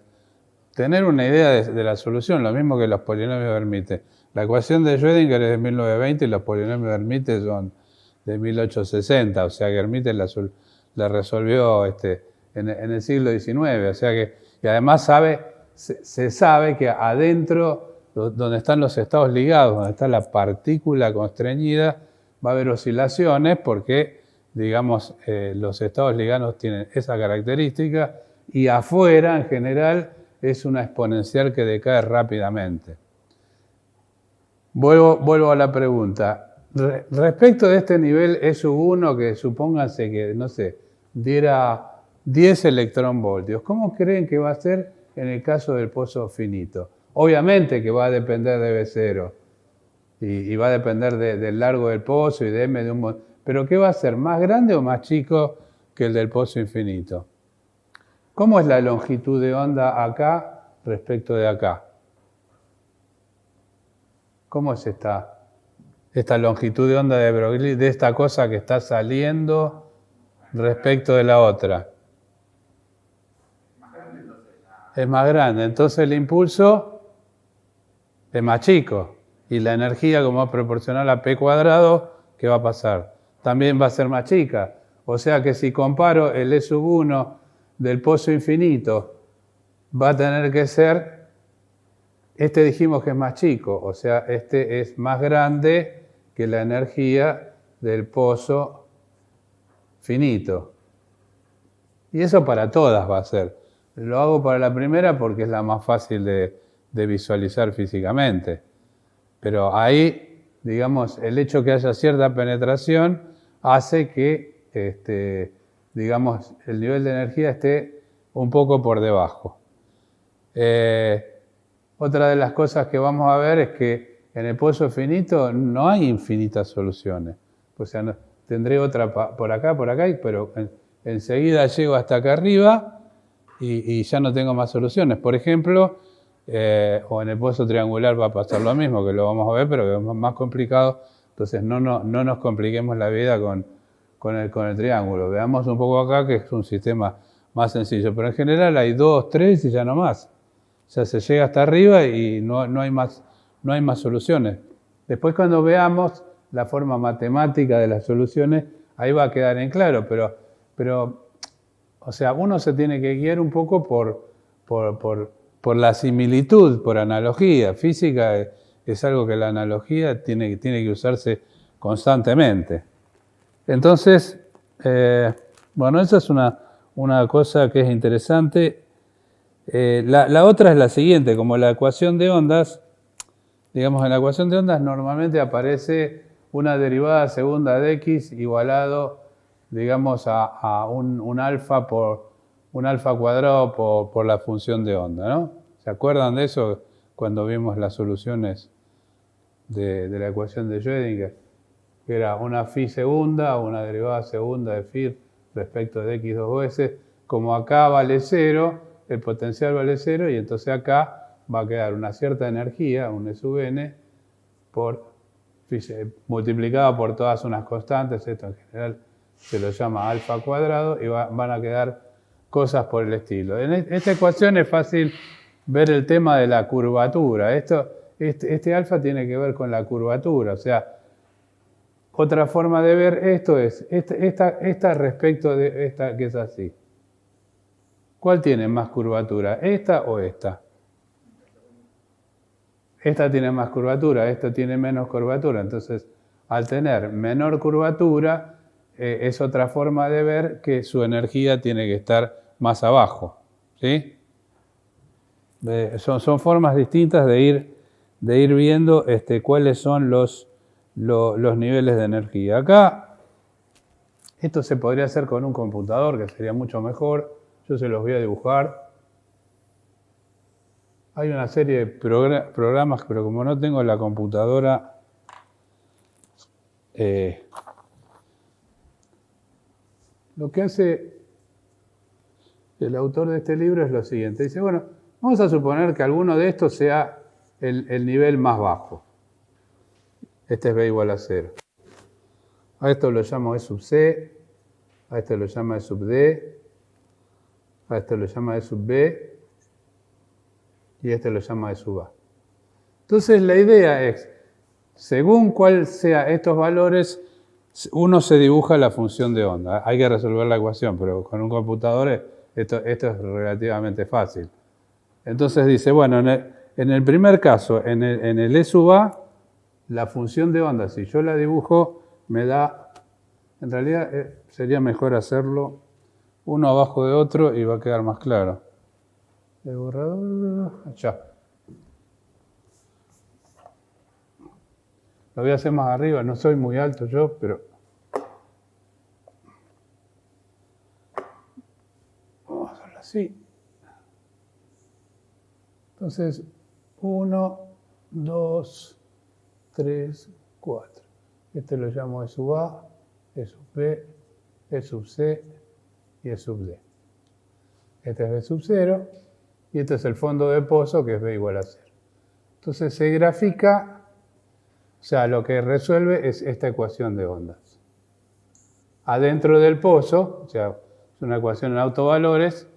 Tener una idea de la solución, lo mismo que los polinomios de Hermite. La ecuación de Schrödinger es de 1920 y los polinomios de Hermite son de 1860. O sea que Hermite la resolvió en el siglo XIX. O sea que, y además se sabe que adentro, donde están los estados ligados, donde está la partícula constreñida, va a haber oscilaciones porque, digamos, los estados ligados tienen esa característica, y afuera, en general, es una exponencial que decae rápidamente. Vuelvo a la pregunta. Respecto de este nivel E sub 1, que supónganse que, no sé, diera 10 electronvoltios, ¿cómo creen que va a ser en el caso del pozo finito? Obviamente que va a depender de B0 y va a depender del largo del pozo y de M de un... Pero ¿qué va a ser? ¿Más grande o más chico que el del pozo infinito? ¿Cómo es la longitud de onda acá respecto de acá? ¿Cómo es esta longitud de onda de Broglie, de esta cosa que está saliendo respecto de la otra? Es más grande, entonces el impulso es más chico. Y la energía, como es proporcional a P cuadrado, ¿qué va a pasar? También va a ser más chica. O sea que si comparo el E sub 1 del pozo infinito, va a tener que ser, dijimos que es más chico, o sea, es más grande que la energía del pozo finito. Y eso para todas va a ser. Lo hago para la primera porque es la más fácil de visualizar físicamente. Pero ahí, digamos, el hecho que haya cierta penetración hace que, digamos, el nivel de energía esté un poco por debajo. Otra de las cosas que vamos a ver es que en el pozo finito no hay infinitas soluciones. O sea, tendré otra por acá, pero enseguida llego hasta acá arriba y ya no tengo más soluciones. Por ejemplo, o en el pozo triangular va a pasar lo mismo, que lo vamos a ver, pero que es más complicado. Entonces no nos compliquemos la vida con el triángulo. Veamos un poco acá, que es un sistema más sencillo. Pero en general hay 2, 3 y ya no más. O sea, se llega hasta arriba y no hay más soluciones. Después, cuando veamos la forma matemática de las soluciones, ahí va a quedar en claro. Pero o sea, uno se tiene que guiar un poco por la similitud, por analogía. Física es algo que la analogía tiene que usarse constantemente. Entonces, bueno, esa es una cosa que es interesante. La otra es la siguiente, como la ecuación de ondas, digamos, en la ecuación de ondas normalmente aparece una derivada segunda de x igualado, digamos, a un alfa cuadrado por la función de onda, ¿no? ¿Se acuerdan de eso cuando vimos las soluciones de la ecuación de Schrödinger? Que era una phi segunda o una derivada segunda de phi respecto de x dos veces. Como acá vale 0, el potencial vale 0, y entonces acá va a quedar una cierta energía, un E sub n, multiplicado por todas unas constantes. Esto en general se lo llama alfa cuadrado, y van a quedar cosas por el estilo. En esta ecuación es fácil ver el tema de la curvatura. Este alfa tiene que ver con la curvatura. O sea, otra forma de ver esto es esta respecto de esta que es así. ¿Cuál tiene más curvatura? ¿Esta o esta? Esta tiene más curvatura, esta tiene menos curvatura. Entonces, al tener menor curvatura, es otra forma de ver que su energía tiene que estar más abajo. ¿Sí? Son formas distintas de ir viendo cuáles son los niveles de energía. Acá, esto se podría hacer con un computador, que sería mucho mejor. Yo se los voy a dibujar. Hay una serie de programas, pero como no tengo la computadora, lo que hace el autor de este libro es lo siguiente. Dice, bueno, vamos a suponer que alguno de estos sea el nivel más bajo. Este es B igual a 0. A esto lo llamo E sub C, a esto lo llama E sub D, a esto lo llama E sub B, y este lo llama E sub A. Entonces la idea es, según cuál sea estos valores, uno se dibuja la función de onda. Hay que resolver la ecuación, pero con un computador esto es relativamente fácil. Entonces dice, bueno, en el primer caso, en el E sub A, la función de onda, si yo la dibujo, me da, en realidad sería mejor hacerlo uno abajo de otro y va a quedar más claro. El borrador, allá. Lo voy a hacer más arriba, no soy muy alto yo, pero vamos a hacerlo así. Entonces, 1, 2, 3, 4. Este lo llamo E sub A, E sub B, E sub C y E sub D. Este es B sub 0 y este es el fondo de pozo, que es B igual a 0. Entonces se grafica, o sea, lo que resuelve es esta ecuación de ondas. Adentro del pozo, o sea, es una ecuación en autovalores,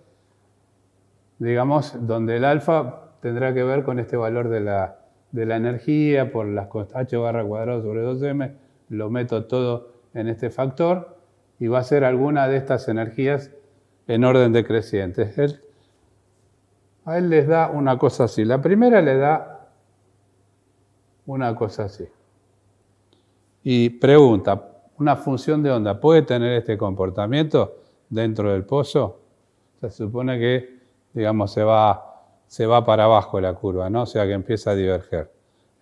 digamos, donde el alfa tendrá que ver con este valor de la energía por las h barra cuadrado sobre 2m, lo meto todo en este factor y va a ser alguna de estas energías en orden decreciente. A él les da una cosa así. La primera le da una cosa así. Y pregunta, ¿una función de onda puede tener este comportamiento dentro del pozo? O sea, se supone que, digamos, se va para abajo la curva, ¿no? O sea, que empieza a diverger.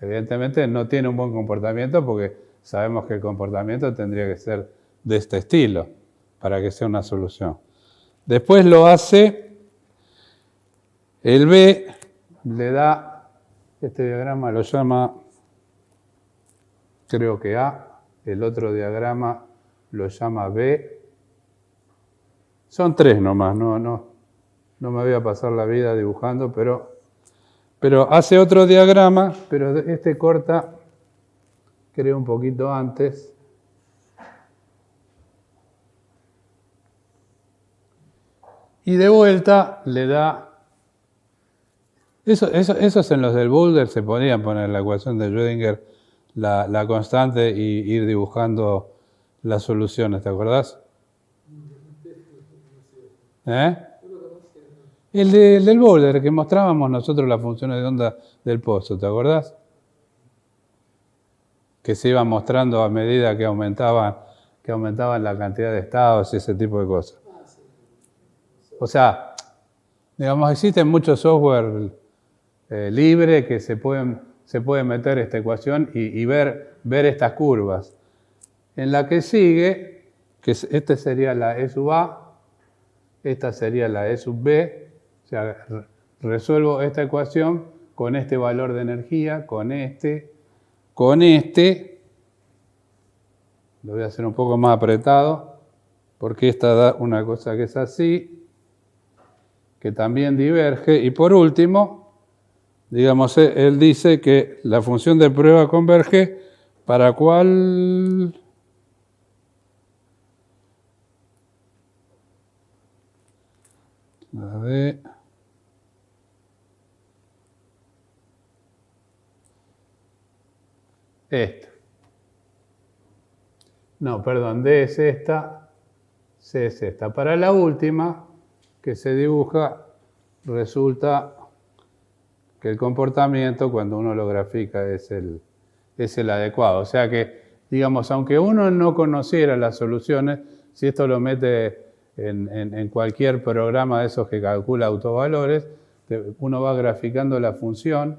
Evidentemente no tiene un buen comportamiento porque sabemos que el comportamiento tendría que ser de este estilo para que sea una solución. Después lo hace, el B le da, este diagrama lo llama, creo que A, el otro diagrama lo llama B. Son 3 nomás, no me voy a pasar la vida dibujando, pero hace otro diagrama, pero este corta, creo, un poquito antes. Y de vuelta le da, esos en los del boulder se podían poner la ecuación de Schrödinger, la constante, y ir dibujando las soluciones, ¿te acordás? El del boulder, que mostrábamos nosotros las funciones de onda del pozo, ¿te acordás? Que se iban mostrando a medida que aumentaban la cantidad de estados y ese tipo de cosas. O sea, digamos, existen muchos software libre que se puede meter esta ecuación y ver estas curvas. En la que sigue, que esta sería la E sub A, esta sería la E sub B, o sea, resuelvo esta ecuación con este valor de energía, con este, lo voy a hacer un poco más apretado, porque esta da una cosa que es así, que también diverge, y por último, digamos, él dice que la función de prueba converge para cuál. A ver. esta. No, perdón, D es esta, C es esta. Para la última que se dibuja, resulta que el comportamiento, cuando uno lo grafica, es el adecuado. O sea que, digamos, aunque uno no conociera las soluciones, si esto lo mete en cualquier programa de esos que calcula autovalores, uno va graficando la función,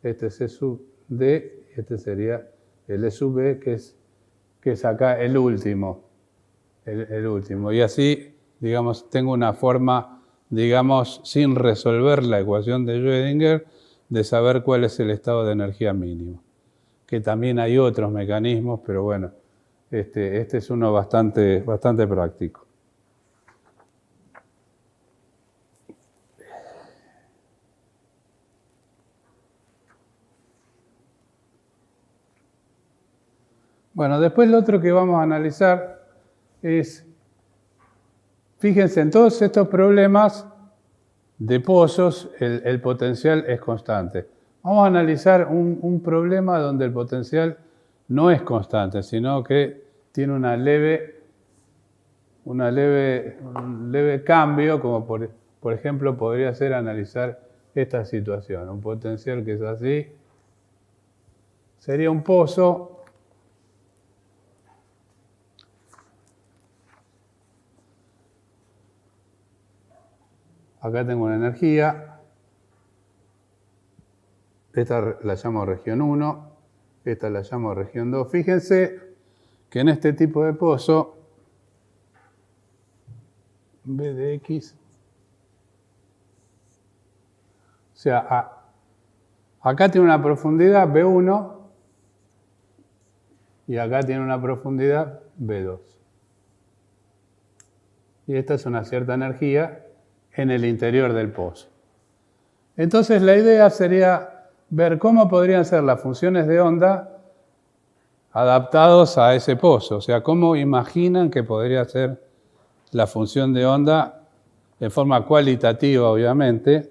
este es E sub D, este sería el E sub B, que es acá el último. El último. Y así, digamos, tengo una forma, digamos, sin resolver la ecuación de Schrödinger, de saber cuál es el estado de energía mínimo. Que también hay otros mecanismos, pero bueno, este es uno bastante práctico. Bueno, después lo otro que vamos a analizar es, fíjense, en todos estos problemas de pozos, el potencial es constante. Vamos a analizar un problema donde el potencial no es constante, sino que tiene un leve cambio, como por ejemplo podría ser analizar esta situación. Un potencial que es así, sería un pozo. Acá tengo una energía, esta la llamo región 1, esta la llamo región 2. Fíjense que en este tipo de pozo, B de X, o sea, acá tiene una profundidad B1 y acá tiene una profundidad B2. Y esta es una cierta energía en el interior del pozo. Entonces la idea sería ver cómo podrían ser las funciones de onda adaptados a ese pozo. O sea, cómo imaginan que podría ser la función de onda en forma cualitativa, obviamente,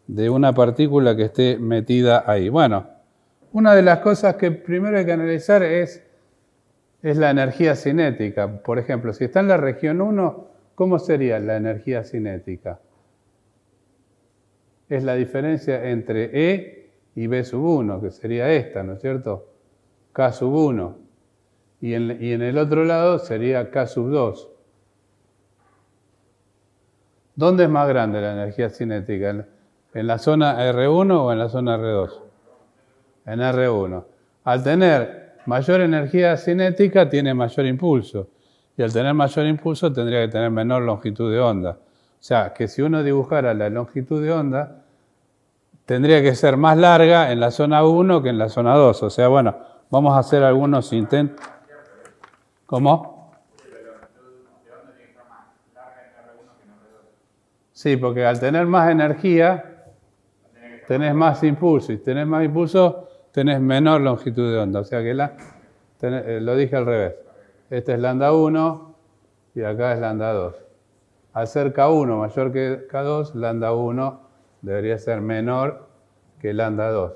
de una partícula que esté metida ahí. Bueno, una de las cosas que primero hay que analizar es la energía cinética. Por ejemplo, si está en la región 1, ¿cómo sería la energía cinética? Es la diferencia entre E y B sub 1, que sería esta, ¿no es cierto? K sub 1. Y en el otro lado sería K sub 2. ¿Dónde es más grande la energía cinética? ¿En la zona R1 o en la zona R2? En R1. Al tener mayor energía cinética, tiene mayor impulso. Y al tener mayor impulso tendría que tener menor longitud de onda. O sea, que si uno dibujara la longitud de onda, tendría que ser más larga en la zona 1 que en la zona 2. O sea, bueno, vamos a hacer algunos intentos. ¿Cómo? Sí, porque al tener más energía, tenés más impulso. Y si tenés más impulso, tenés menor longitud de onda. O sea que lo dije al revés. Este es lambda 1 y acá es lambda 2. Al ser K1 mayor que K2, lambda 1 debería ser menor que lambda 2.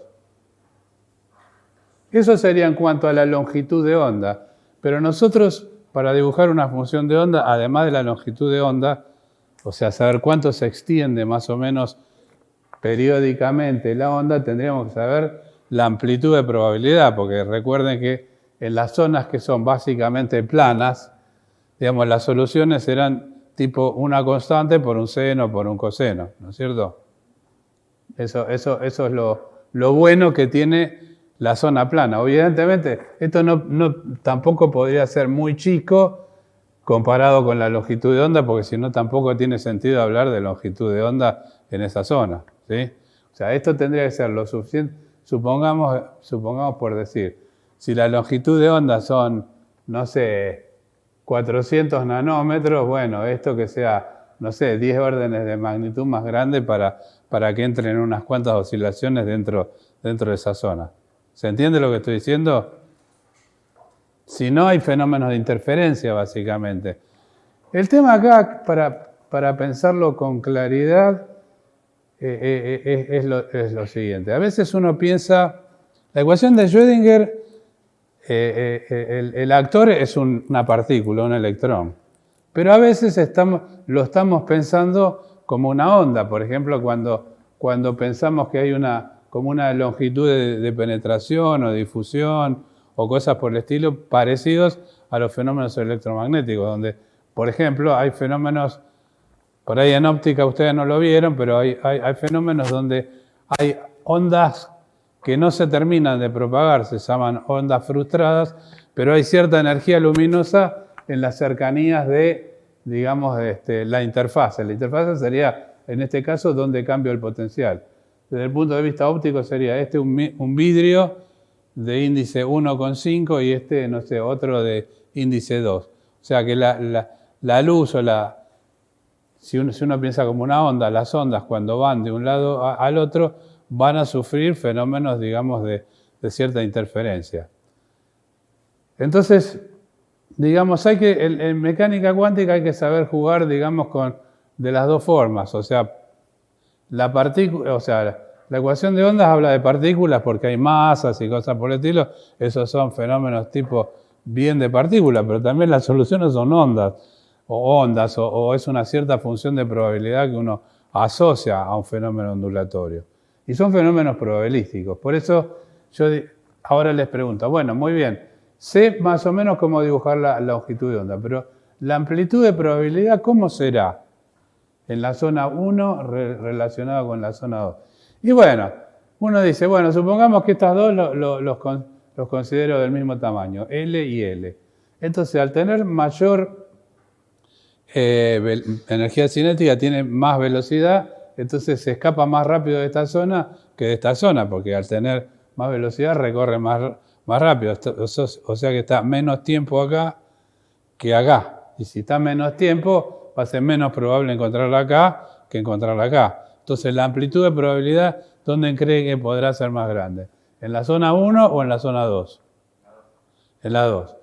Eso sería en cuanto a la longitud de onda. Pero nosotros, para dibujar una función de onda, además de la longitud de onda, o sea, saber cuánto se extiende más o menos periódicamente la onda, tendríamos que saber la amplitud de probabilidad, porque recuerden que en las zonas que son básicamente planas, digamos, las soluciones serán tipo una constante por un seno, por un coseno, ¿no es cierto? Eso es lo bueno que tiene la zona plana. Evidentemente, esto tampoco podría ser muy chico comparado con la longitud de onda, porque si no tampoco tiene sentido hablar de longitud de onda en esa zona, ¿sí? O sea, esto tendría que ser lo suficiente, supongamos por decir, si la longitud de onda son, no sé, 400 nanómetros, bueno, esto que sea, no sé, 10 órdenes de magnitud más grande para que entren unas cuantas oscilaciones dentro de esa zona. ¿Se entiende lo que estoy diciendo? Si no, hay fenómenos de interferencia, básicamente. El tema acá, para pensarlo con claridad, es lo siguiente. A veces uno piensa La ecuación de Schrödinger, el actor es una partícula, un electrón. Pero a veces lo estamos pensando como una onda. Por ejemplo, cuando pensamos que hay como una longitud de penetración o difusión o cosas por el estilo parecidos a los fenómenos electromagnéticos, donde, por ejemplo, hay fenómenos, por ahí en óptica ustedes no lo vieron, pero hay fenómenos donde hay ondas que no se terminan de propagar, se llaman ondas frustradas, pero hay cierta energía luminosa en las cercanías de, digamos, la interfase. La interfase sería, en este caso, donde cambio el potencial. Desde el punto de vista óptico sería un vidrio de índice 1,5 y no sé, otro de índice 2. O sea que la luz si uno piensa como una onda, las ondas cuando van de un lado al otro van a sufrir fenómenos, digamos, de cierta interferencia. Entonces, digamos, en mecánica cuántica hay que saber jugar, digamos, de las dos formas. O sea, la ecuación de ondas habla de partículas porque hay masas y cosas por el estilo. Esos son fenómenos tipo bien de partículas, pero también las soluciones son ondas, o es una cierta función de probabilidad que uno asocia a un fenómeno ondulatorio. Y son fenómenos probabilísticos. Por eso yo ahora les pregunto, bueno, muy bien, sé más o menos cómo dibujar la longitud de onda, pero la amplitud de probabilidad, ¿cómo será en la zona 1 relacionada con la zona 2? Y bueno, uno dice, bueno, supongamos que estas dos los considero del mismo tamaño, L y L. Entonces, al tener mayor energía cinética, tiene más velocidad, entonces se escapa más rápido de esta zona que de esta zona, porque al tener más velocidad recorre más rápido. O sea que está menos tiempo acá que acá. Y si está menos tiempo, va a ser menos probable encontrarla acá que encontrarla acá. Entonces la amplitud de probabilidad, ¿dónde cree que podrá ser más grande? ¿En la zona 1 o en la zona 2? En la 2.